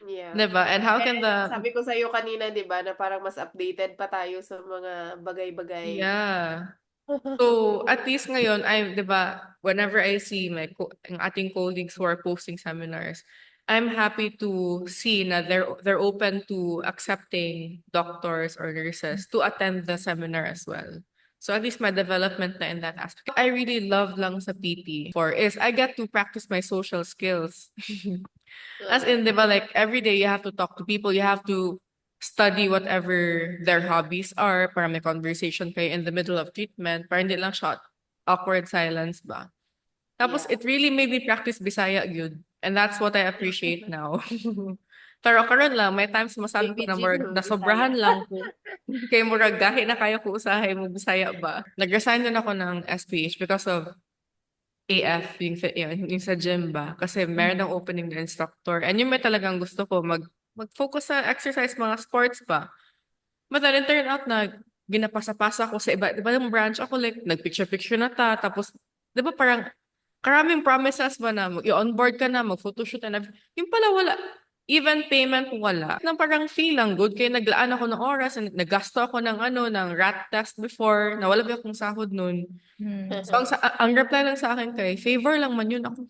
Yeah. Diba? And how can And sabi ko sa'yo kanina, di ba, na parang mas updated pa tayo sa mga bagay-bagay. yeah. So, at least ngayon, 'di ba, whenever I see ang ating colleagues who are posting seminars, I'm happy to see na they're open to accepting doctors or nurses to attend the seminar as well. So at least my development na in that aspect. I really love lang sa PT for is I get to practice my social skills. As in, di ba, like every day you have to talk to people, you have to study whatever their hobbies are para may conversation kayo in the middle of treatment para hindi lang siya awkward silence ba. Tapos Yeah. it really made me practice Bisaya good. And that's what I appreciate now. Pero karon lang, may times masabi ko na BBG murag to nasobrahan Bisaya. lang ko. Kay murag gahi na kayo ko usahay mo Bisaya ba. Nag-resign din ako ng SPH because of AF, yung sa gym ba? Kasi meron ng opening na instructor. And yung may talagang gusto ko, mag-focus sa exercise, mga sports ba? But then it turned out na ginapasa-pasa ko sa iba. Di ba yung branch ako, like, nag-picture-picture na ta. Tapos, di ba parang, karaming promises ba na, i-onboard ka na, mag-photoshoot na. Yung pala wala. Even payment wala. Nang parang feel lang good. Kaya naglaan ako ng oras, and naggasto ako ng rat test before, na wala ba akong sahod nun. So, ang reply lang sa akin kay, favor lang man yun ako.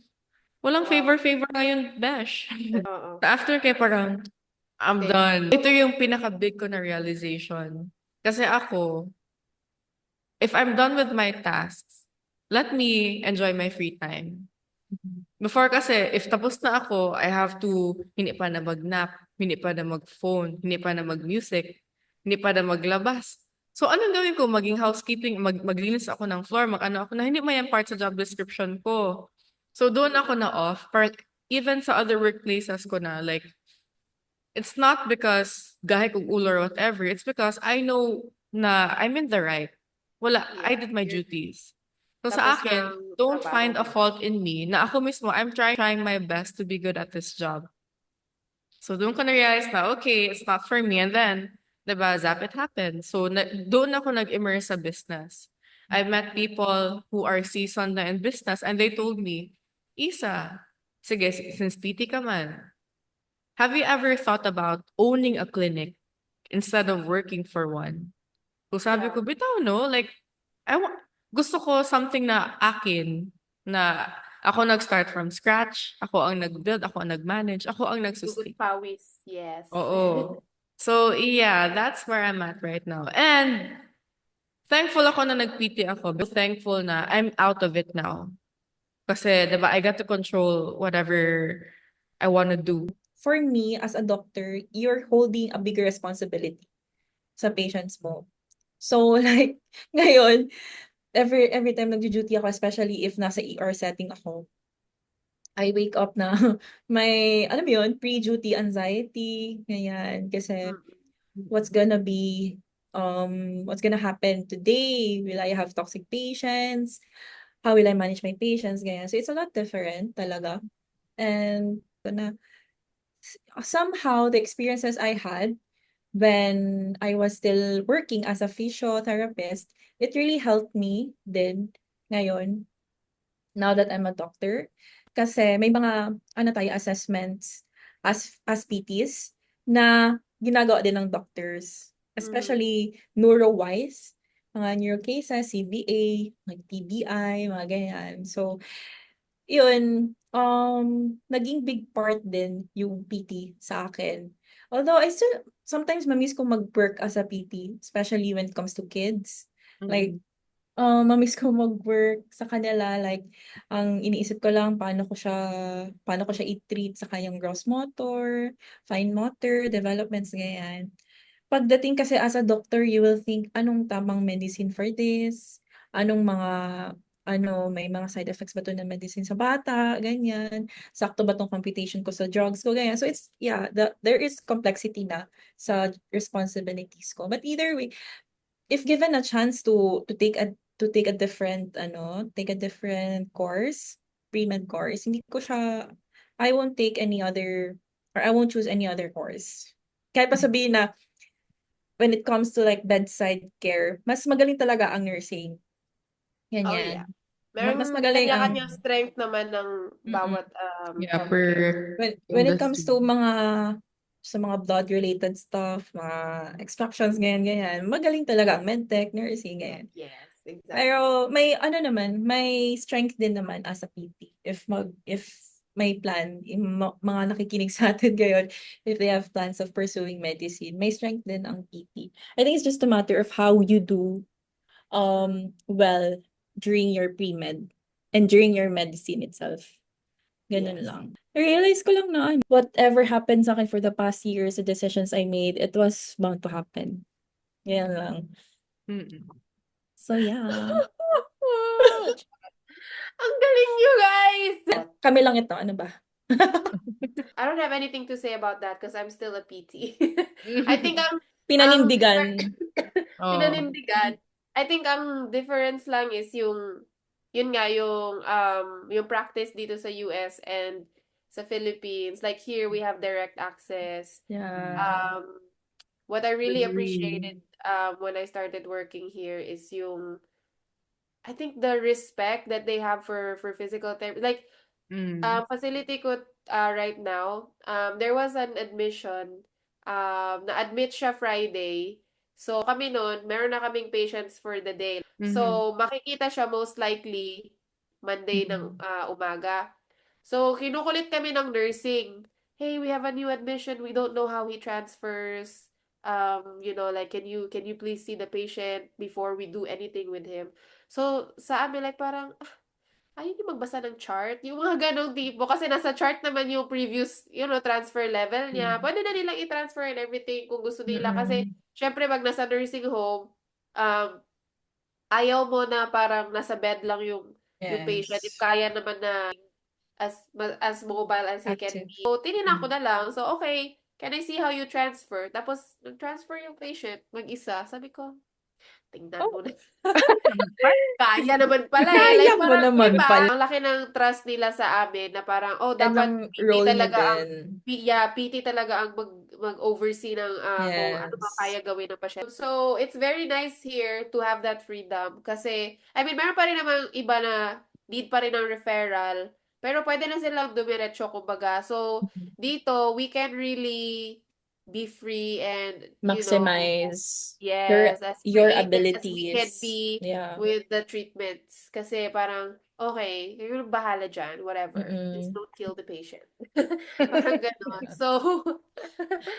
Walang Wow. favor ngayon, Besh. Oo. After kay parang, I'm Okay. done. Ito yung pinaka-big ko na realization. Kasi ako, if I'm done with my tasks, let me enjoy my free time. Before kasi, if tapos na ako, I have to, hindi pa na mag-nap, hindi pa na mag-phone, hindi pa na mag-music, hindi pa na maglabas. So, anong gawin ko? Maging housekeeping, maglinis ako ng floor, mag-ano ako na hindi man yan part sa job description ko. So, doon ako na off. Even sa other workplaces ko na, like, it's not because gahe kong ulo or whatever. It's because I know na I'm in the right. Wala, I did my duties. So sa Tapos akin, ng don't trabaho find a mo. fault in me na ako mismo, I'm trying my best to be good at this job. So doon ko na-realize na, okay, it's not for me. And then, diba, zap it happened. So doon ako nag-immerse sa business. I met people who are seasoned na in business and they told me, Isa, sige, since PT ka man, have you ever thought about owning a clinic instead of working for one? So sabi Yeah. ko, bitaw, no? Like, gusto ko something na akin, na ako nag-start from scratch, ako ang nag-build, ako ang nag-manage, ako ang Hugot nag-sustain. pawis. Yes. Oo. So, yeah, that's where I'm at right now. And thankful ako na nag-PT ako. But thankful na I'm out of it now. Kasi, diba, I got to control whatever I want to do. For me, as a doctor, you're holding a bigger responsibility sa patients mo. So, like, ngayon, every time nagjo-duty ako, especially if nasa ER setting ako, I wake up na may, alam mo yun, pre-duty anxiety, ganyan. Kasi, what's gonna happen today? Will I have toxic patients? How will I manage my patients? Ganyan. So, it's a lot different talaga. And, somehow, the experiences I had when I was still working as a physiotherapist, it really helped me din ngayon, now that I'm a doctor. Kasi may mga, assessments as PTs na ginagawa din ng doctors. Especially neuro-wise, mga neuro cases, CVA, mga TBI, mga ganyan. So, yun, naging big part din yung PT sa akin. Although I still sometimes mamiss ko mag-work as a PT, especially when it comes to kids. Like, mamiss ko mag-work sa kanila. Like, ang iniisip ko lang paano ko siya i-treat sa kanyang gross motor, fine motor, developments, ganyan. Pagdating kasi as a doctor, you will think, anong tamang medicine for this? Anong may mga side effects ba to na medicine sa bata? Ganyan. Sakto ba tong computation ko sa drugs ko? Ganyan. So it's, there is complexity na sa responsibilities ko. But either way, if given a chance to take a different course, pre-med course, I won't take any other, or I won't choose any other course. Kahit pa sabihin na when it comes to like bedside care, mas magaling talaga ang nursing. Oh, Ganyan. yeah. Mas Meron magaling ang kanya-kanyang strength naman ng mm, bawat Yeah, healthcare. when it comes to industry. mga blood-related stuff, mga extractions, ganyan. Magaling talaga ang medtech, nursing, ganyan. Yes, exactly. Pero may may strength din naman as a PT. If may plan, yung mga nakikinig sa atin ngayon, if they have plans of pursuing medicine, may strength din ang PT. I think it's just a matter of how you do well during your pre-med and during your medicine itself. Ganun Yes. lang. I-realize ko lang na whatever happened sa akin for the past years, the decisions I made, it was bound to happen. Yan lang. Mm-mm. So, yeah. Ang galing nyo, guys! Kami lang ito. Ano ba? I don't have anything to say about that because I'm still a PT. I think ang Pinanindigan. Oo. pinanindigan. I think ang difference lang is yun nga yung practice dito sa US and sa Philippines. Like here we have direct access. Yeah. What I really Agree. appreciated when I started working here is I think the respect that they have for physical therapy. Like Mm. facility ko right now, there was an admission. Na-admit siya Friday. So kami noon, meron na kaming patients for the day. Mhm. So makikita siya most likely Monday ng umaga. So kinukulit kami ng nursing. Hey, we have a new admission. We don't know how he transfers. Like can you please see the patient before we do anything with him? So sa amin like parang ayaw niyo magbasa ng chart? Yung mga ganong tipo. Kasi nasa chart naman yung previous, transfer level niya. Pwede na nilang i-transfer and everything kung gusto nila. Kasi, syempre, pag nasa nursing home, um, ayaw mo na parang nasa bed lang yung patient. If Yes. kaya naman na as mobile as he can Active. be. So, tininan ko na lang. So, okay, can I see how you transfer? Tapos, nag-transfer yung patient mag-isa. Sabi ko, tingnan mo na. Kaya naman pala eh. Kaya Like mo parang, naman diba, pala. ang laki ng trust nila sa amin na parang, Yan dapat ang PT role niyo talaga ang, din. PT talaga ang mag-oversee ng kung ano ba Yes. kaya gawin ng pasyente. So, it's very nice here to have that freedom. Kasi, I mean, meron pa rin namang iba na need pa rin ng referral. Pero pwede na silang dumiretso, kumbaga. So, dito, we can really be free and, Maximize yes, as your creative as we can abilities. be Yeah. with the treatments. Kasi parang, okay, you're bahala dyan, whatever. Just Mm-mm. don't kill the patient. Parang ganon. So,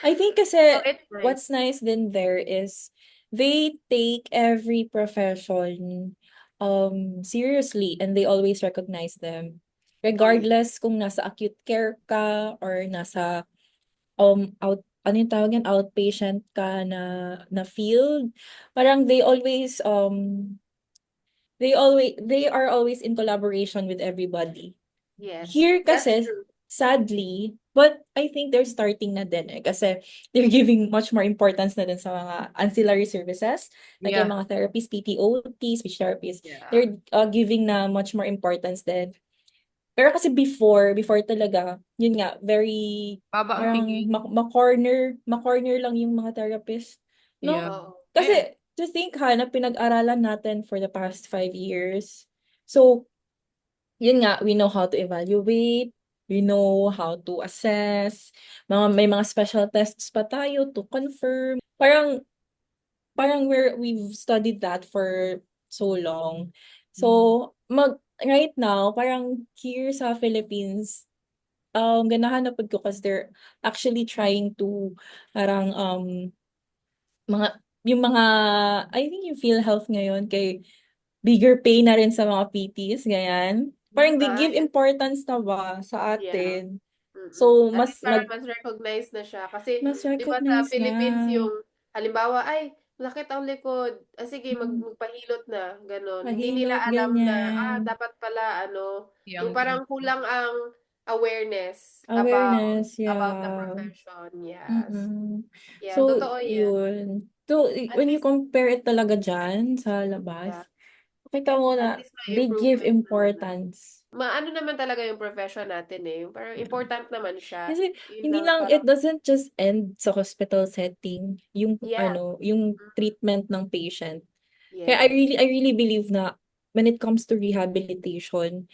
I think so kasi it's what's nice. nice din there is they take every profession seriously and they always recognize them. Regardless kung nasa acute care ka or nasa ano yung tawag yan, outpatient ka na field, parang they are always in collaboration with everybody. Yes, Here that's kasi, true. sadly, but I think they're starting na din eh. Kasi they're giving much more importance na din sa mga ancillary services. Like yung Yeah. mga therapists, PT, speech therapists. Yeah. They're giving na much more importance din. Pero kasi before talaga, yun nga, very, Baba ang parang tingin. ma-corner lang yung mga therapist. No? Yeah. Oo. Kasi, to think na pinag-aralan natin for the past 5 years. So, yun nga, we know how to evaluate, we know how to assess, may mga special tests pa tayo to confirm. Parang we've studied that for so long. So, right now, parang here sa Philippines, ganahan na pud ko kasi they're actually trying to parang I think yung PhilHealth ngayon kay bigger pay na rin sa mga PTs, ganyan. Parang they give importance na ba sa Yeah. atin. So, At least parang mas recognized na siya. Kasi, mas di ba sa recognize Philippines na. yung, halimbawa, ay, sakit ang likod. Sige, magpahilot na. Ganon. Hindi nila Pahilot, alam na, ganyan. dapat pala, yung Yung parang kulang ang awareness Awareness, about the yeah. profession. Yes. Yeah, So, totoo yan. yun. So, At when you least, compare it talaga dyan sa labas, yeah, kita mo at na least may they give improvement naman. importance. Maano naman talaga yung profession natin eh. Yung parang important naman siya. Kasi Yun hindi lang lang, it parang, doesn't just end sa hospital setting, yung yeah. yung treatment ng patient. Kaya Yes. I really believe na when it comes to rehabilitation,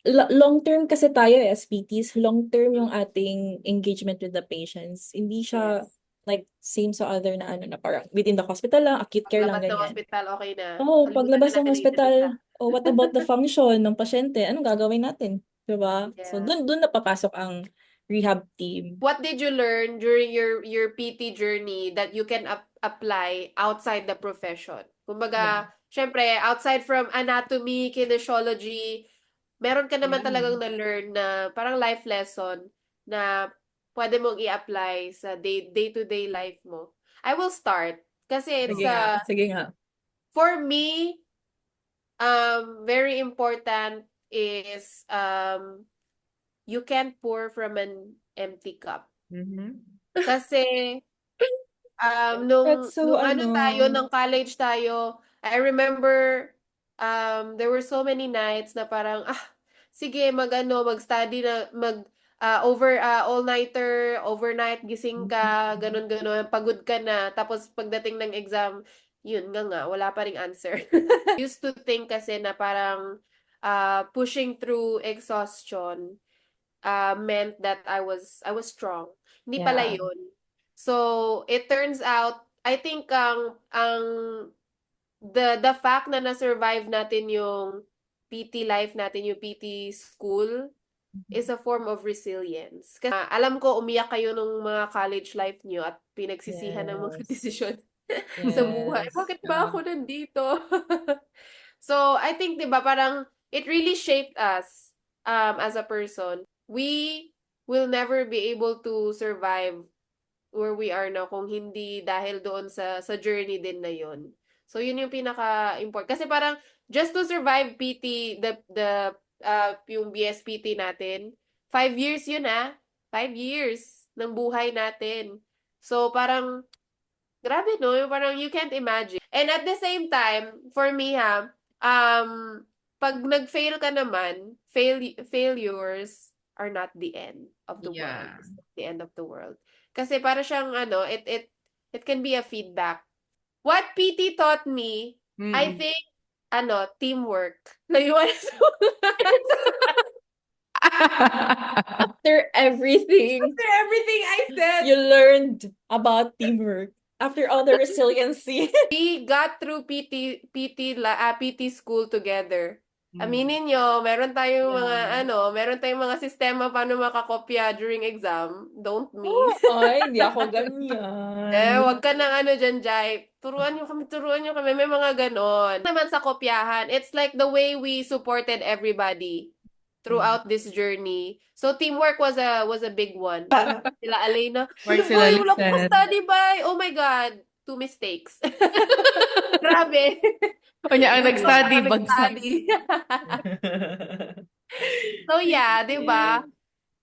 long-term kasi tayo as PTs, long-term yung ating engagement with the patients. Hindi siya Yes. like same sa other na ano na parang within the hospital lang, acute care lang, Paglabas ng ganyan. hospital, okay na. Oo, Kalimutan paglabas na ng natin yung hospital, isa. what about the function ng pasyente? Anong gagawin natin? Diba? So, Yeah. dun na papasok ang rehab team. What did you learn during your PT journey that you can apply outside the profession? Kumbaga, syempre, outside from anatomy, kinesiology, meron ka naman talagang na-learn na parang life lesson na pwede mong i-apply sa day-to-day life mo. I will start kasi it's Sige nga. for me, very important is you can't pour from an empty cup. Mhm. Kasi nung That's so tayo, ng college tayo, I remember there were so many nights na parang sige mag-study na all-nighter, overnight gising ka, ganun, pagod ka na, tapos pagdating ng exam, yun nga wala pa ring answer. Used to think kasi na parang pushing through exhaustion meant that I was strong. Hindi pala Yeah. yun. So, it turns out, I think the fact na na-survive natin yung PT life natin, yung PT school, is a form of resilience. Kasi alam ko umiyak kayo nung mga college life niyo at pinagsisihan ng mga Yes. desisyon sa buhay. Yes. Bakit ba ako nandito? So, I think, 'di ba, parang it really shaped us as a person. We will never be able to survive where we are now kung hindi dahil doon sa journey din na yon. So, yun yung pinaka-important. Kasi parang just to survive PT, yung BSPT natin, 5 years yun 5 years ng buhay natin. So, parang grabe, no? Yung parang you can't imagine. And at the same time, for me pag nag-fail ka naman, failures are not the end of the world. Yeah. It's not the end of the world. Kasi para siyang it can be a feedback. What PT taught me, I think, teamwork. Layuan sa After everything After everything I said, you learned about teamwork, after all the resiliency. we got through PT school together. Mm. Aminin nyo, meron tayong Yeah. meron tayong mga sistema paano makakopya during exam. Don't me. Ay, hindi ako ganyan. Wag ka nang dyan, Jai. Turuan nyo kami. May mga ganon. Naman sa kopyahan, it's like the way we supported everybody throughout this journey. So, teamwork was a big one. Sila Alena, Work sila "Uy, wala ko listen. study by. Oh my God. 2 mistakes. Grabe. Kanya ang nag-study, Ang bagsak. nag-study. So, yeah, di ba?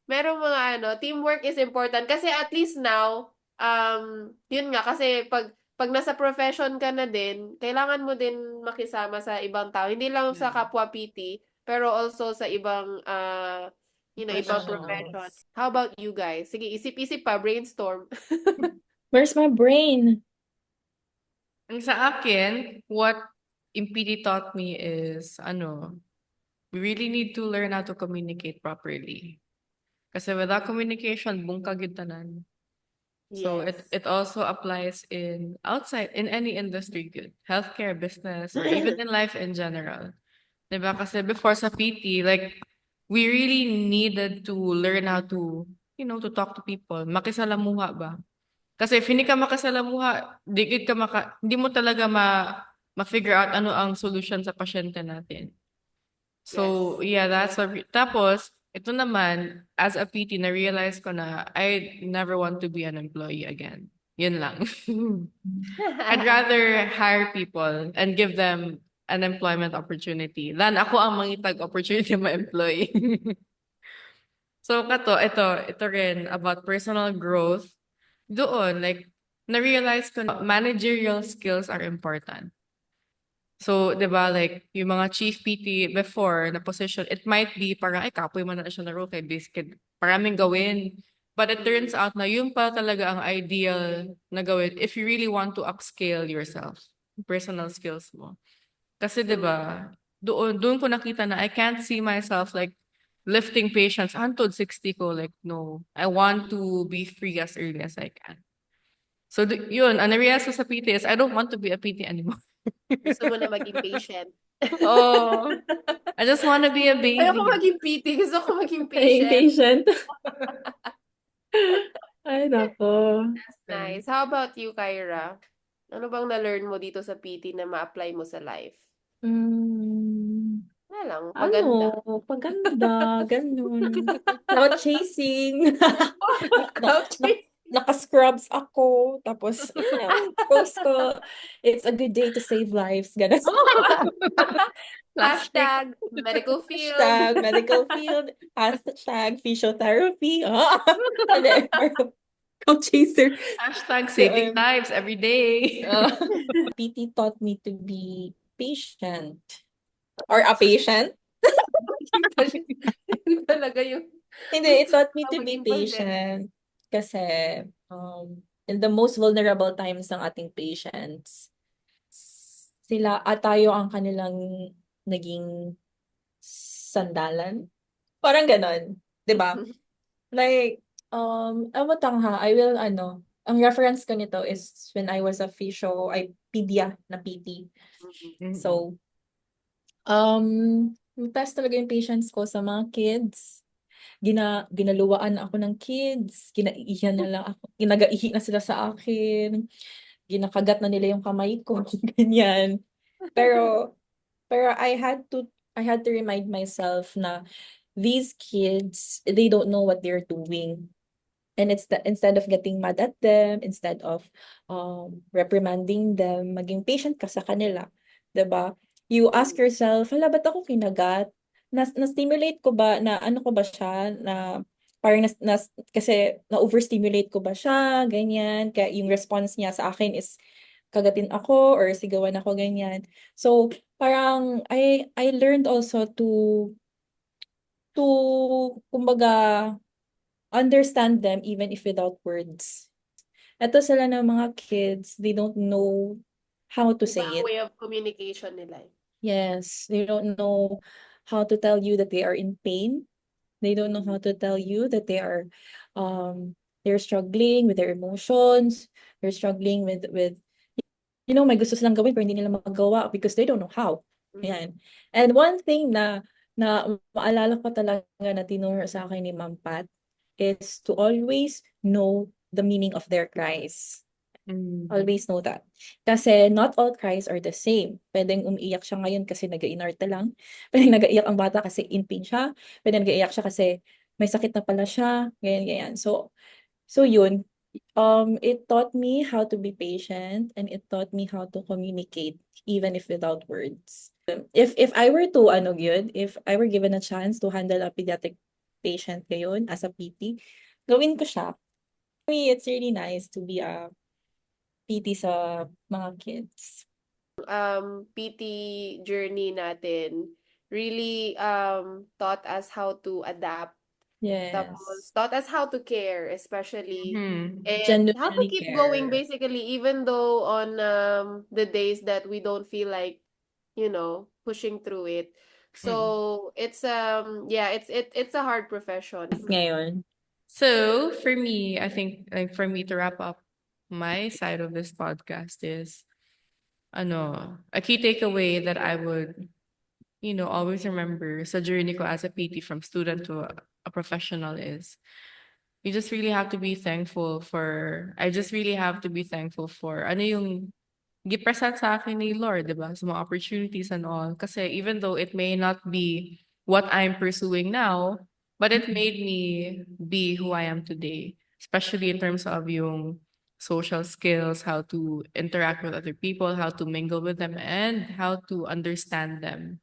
Merong mga teamwork is important. Kasi at least now, yun nga, kasi pag nasa profession ka na din, kailangan mo din makisama sa ibang tao. Hindi lang sa kapwa PT, pero also sa ibang, ibang profession. How about you guys? Sige, isip-isip pa, brainstorm. Where's my brain? Ang sa akin, what MPD taught me is, we really need to learn how to communicate properly. Kasi without communication, bungkag yun tanan. So Yes. it also applies in any industry, good. Healthcare, business, or even in life in general. Diba? Kasi before sa PT, like, we really needed to learn how to, to talk to people. Makisalamuha ba? Kasi if hindi ka makasalamuha, hindi mo talaga ma-figure out ano ang solution sa pasyente natin. So, yeah, tapos, ito naman, as a PT, na-realize ko na I never want to be an employee again. Yun lang. I'd rather hire people and give them an employment opportunity than ako ang mangitag opportunity ma-employee. So, ito rin about personal growth. Doon, like, na-realize ko na managerial skills are important. So, di ba, like, yung mga chief PT before na position, it might be parang, ay, kapoy man na siya na role, kay biscuit, maraming gawin. But it turns out na yun pa talaga ang ideal na gawin if you really want to upscale yourself, personal skills mo. Kasi, di ba, doon ko nakita na I can't see myself like lifting patients until 60 ko. Like, no. I want to be free as early as I can. So, yun, ang narealize ko sa PT is I don't want to be a PT anymore. Gusto mo na maging patient. Oh, I just want to be a Ayoko baby. maging PT, gusto ko maging Ay, patient. patient. Ay, nako. Nice. How about you, Kyra? Ano bang na-learn mo dito sa PT na ma-apply mo sa life? Wala lang, paganda. Paganda, ganun. Cloud chasing. Cloud chasing. Naka-scrubs ako. Tapos, post ko, it's a good day to save lives. Ganun. Hashtag medical field. Hashtag medical field. Hashtag physiotherapy. Whatever. Cloud chaser. Hashtag saving lives every day. PT taught me to be patient. Or a patient. Yun talaga yung Hindi, it taught me to Gusto be maging patient. patient. Kasi, in the most vulnerable times ng ating patients, sila at tayo ang kanilang naging sandalan. Parang ganon. 'Di ba? Like, ang reference ko nito is when I was a pedia na PT. So, mataas talaga yung patience ko sa mga kids. Ginaluwaan ako ng kids, kinaiihan nila ako, kinagaihi na sila sa akin, ginakagat na nila yung kamay ko, ganyan. Pero I had to remind myself na these kids, they don't know what they're doing. And instead of getting mad at them, instead of reprimanding them, maging patient ka sa kanila. 'Di ba? You ask yourself, hala, ba't ako kinagat? Na-stimulate ko ba, na ano ko ba siya, na parang kasi na-overstimulate ko ba siya, ganyan. Kaya yung response niya sa akin is kagatin ako or sigawan ako, ganyan. So, parang I learned also to kumbaga understand them even if without words. Ito sila ng mga kids, they don't know how to say Iba ang it. way of communication nila. Yes, they don't know how to tell you that they are in pain. They don't know how to tell you that they're struggling with their emotions. They're struggling with may gusto silang gawin pero hindi nila magawa because they don't know how. Yan. And one thing na maalala ko talaga na tinuro sa akin ni Ma'am Pat is to always know the meaning of their cries. Always know that. Kasi not all cries are the same. Pwedeng umiiyak siya ngayon kasi nag-iinarte lang. Pwedeng nag-iiyak ang bata kasi in pain siya. Pwedeng nag-iiyak siya kasi may sakit na pala siya. Ganyan. So yun. It taught me how to be patient and it taught me how to communicate even if without words. If I were to if I were given a chance to handle a pediatric patient ngayon as a PT, gawin ko siya. For me, it's really nice to be a PT sa mga kids. PT journey natin really taught us how to adapt. Yes. Tapos taught us how to care, especially. And how to Genuinely keep going, care. basically, even though on the days that we don't feel like, pushing through it. So it's it's a hard profession. Ngayon. So for me, I think like for me to wrap up my side of this podcast is a key takeaway that I would, always remember sa journey ko as a PT from student to a professional is you just really have to be thankful for, I just really have to be thankful for ano yung gipresent sa akin ni Lord, di ba? Sa mga opportunities and all. Kasi even though it may not be what I'm pursuing now, but it made me be who I am today. Especially in terms of yung social skills, how to interact with other people, how to mingle with them, and how to understand them.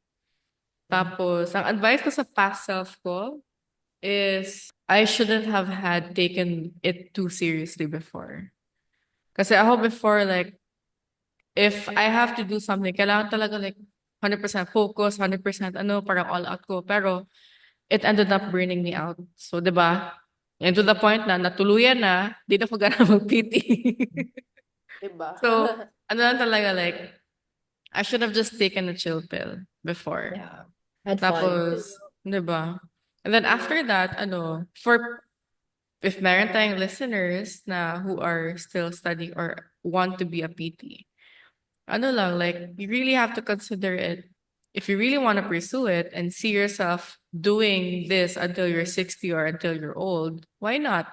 Tapos, ang advice ko sa past self ko is I shouldn't have had taken it too seriously before. Kasi ako before, like, if I have to do something, kailangan talaga like 100% focus, 100% parang all out ko. Pero it ended up burning me out. So, di ba? And to the point na natuluyan na, di na ko gana mag-PT. Diba? So, lang talaga like, I should have just taken a chill pill before. Yeah. Had fun. Tapos, di ba? And then after that, for if meron tayong listeners na who are still studying or want to be a PT, like, you really have to consider it. If you really want to pursue it and see yourself doing this until you're 60 or until you're old, why not?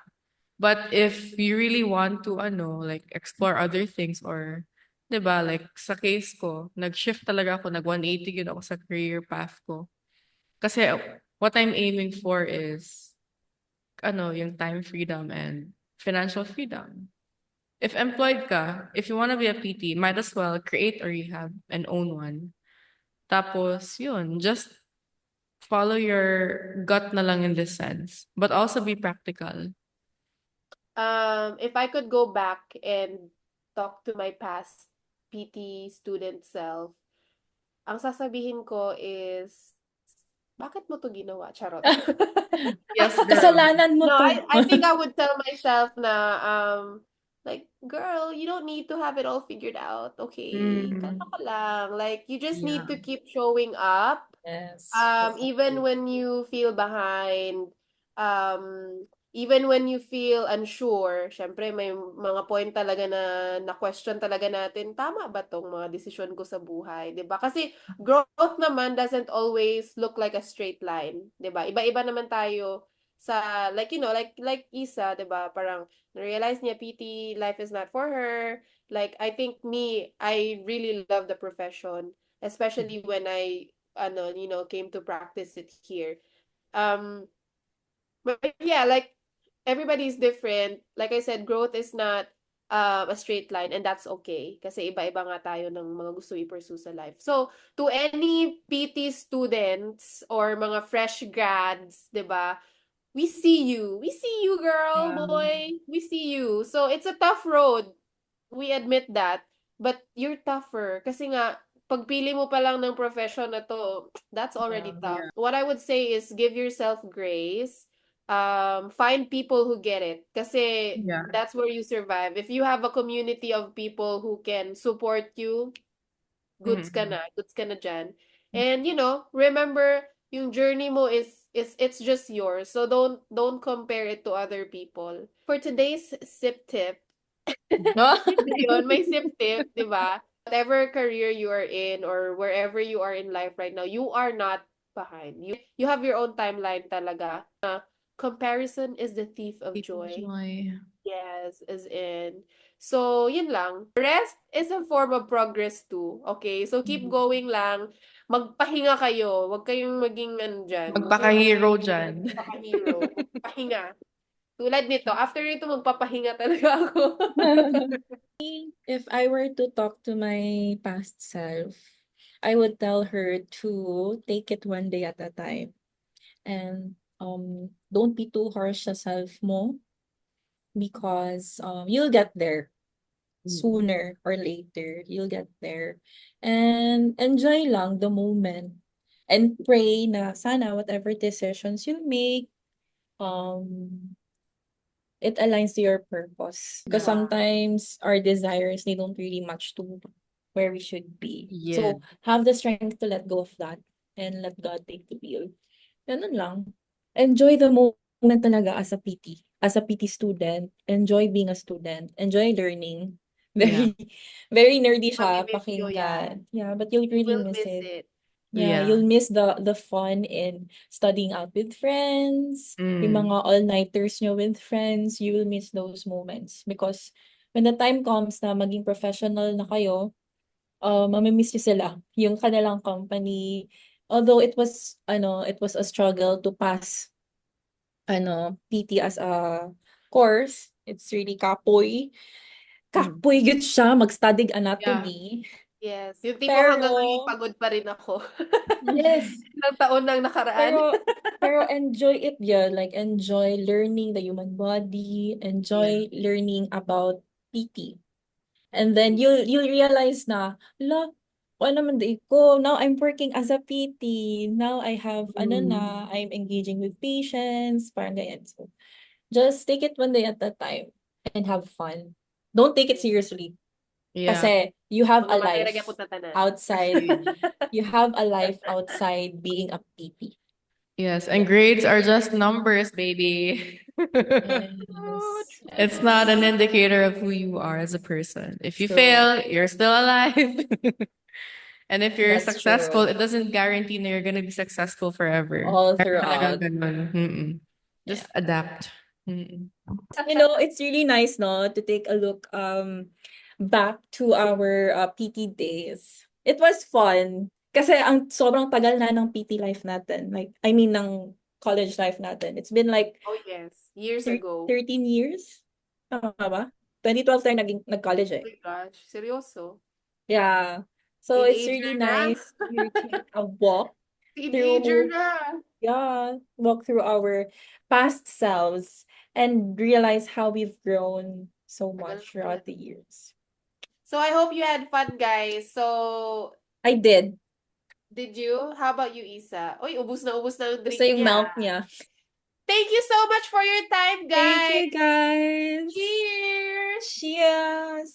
But if you really want to, like, explore other things or, 'di ba, like, sa case ko, nag-shift talaga ako, nag-180 yun ako sa career path ko. Kasi what I'm aiming for is, yung time freedom and financial freedom. If employed ka, if you want to be a PT, might as well create a rehab and own one. Tapos, yun, just follow your gut na lang in this sense. But also be practical. If I could go back and talk to my past PT student self, ang sasabihin ko is, bakit mo to ginawa? Charot. Yes, girl. Kasalanan mo No, to. I think I would tell myself na, like, girl, you don't need to have it all figured out, okay? Kalma ka lang. Like, you just need to keep showing up. Yes. Even when you feel behind, even when you feel unsure, syempre may mga point talaga na question talaga natin, tama ba tong mga desisyon ko sa buhay, 'di ba? Kasi growth naman doesn't always look like a straight line, 'di ba? Iba-iba naman tayo sa, like, like Isa, 'di ba? Parang na-realize niya PT life is not for her. Like, I think I really love the profession, especially when I came to practice it here. But yeah, like, everybody's different. Like I said, growth is not a straight line, and that's okay. Kasi iba-iba nga tayo ng mga gusto i-pursue sa life. So, to any PT students or mga fresh grads, 'di ba? We see you. We see you, girl, boy. We see you. So, it's a tough road. We admit that. But you're tougher. Kasi nga, pagpili mo pa lang ng profession na to, that's already tough. What I would say is give yourself grace. Find people who get it. Kasi Yeah. that's where you survive. If you have a community of people who can support you, goods ka na. Goods ka na dyan. And, remember, yung journey mo is it's just yours. So don't compare it to other people. For today's sip tip, yun, may sip tip, di ba? Whatever career you are in or wherever you are in life right now, you are not behind. You have your own timeline talaga. Comparison is the thief of joy. Yes, as in. So, yun lang. Rest is a form of progress too. Okay? So, keep going lang. Magpahinga kayo. Huwag kayong maging dyan. Magpaka-hero dyan. Magpaka-hero. Magpahinga. Tulad nito, after nito, magpapahinga talaga ako. If I were to talk to my past self, I would tell her to take it one day at a time. And don't be too harsh sa self mo because you'll get there sooner or later. You'll get there. And enjoy lang the moment. And pray na sana whatever decisions you make, it aligns to your purpose. Because Yeah. sometimes our desires, they don't really match to where we should be. Yeah. So, have the strength to let go of that and let God take the wheel. Ganun lang. Enjoy the moment talaga as a PT. As a PT student, enjoy being a student. Enjoy learning. Very, very nerdy siya Mamimiss you, pakinggan. Yeah, but you'll really Will miss miss it. it. Yeah, Yeah. you'll miss the fun in studying out with friends, yung mga all-nighters nyo with friends, you will miss those moments. Because when the time comes na maging professional na kayo, mamimiss nyo sila. Yung kanilang company. Although it was a struggle to pass, PT as a course. It's really kapoy. Kapoy gud siya, mag-studying anatomy. Yes. Yung tipo hanggang ngayon, Pero, pagod pa rin ako. yes. Ilang taon nang nakaraan. Pero enjoy it, yeah. Like, enjoy learning the human body, enjoy learning about PT. And then you'll realize na, naman di ko. Now I'm working as a PT. Now I have, I'm engaging with patients, parang ganyan. So, just take it one day at a time and have fun. Don't take it seriously. Yeah. Kasi you have a Mga matay ra life gyapon ta tanan. outside. You have a life outside being a PT. Yes, and grades are just numbers, baby. Yes. It's not an indicator of who you are as a person. If you True. fail, you're still alive. And if you're That's successful, true. it doesn't guarantee na you're gonna be successful forever. All Kaya talaga throughout. ganun. Just adapt. You know, it's really nice, no, to take a look back to our PT days. It was fun. Kasi ang sobrang tagal na ng PT life natin. Like, I mean, ng college life natin. It's been like Oh yes, years ago. 13 years? Tama ba? 2012 tayo nag-college Oh eh. my gosh, seryoso. Yeah. So it's Teenager really na. nice to take a walk Teenager through, na. walk through our past selves and realize how we've grown so much throughout the years. So I hope you had fun, guys. So, I did. did you? How about you, Isa? Uy, ubus na ang drink Gusto yung niya. mouth niya. Thank you so much for your time, Thank guys. you, guys. Cheers. Cheers.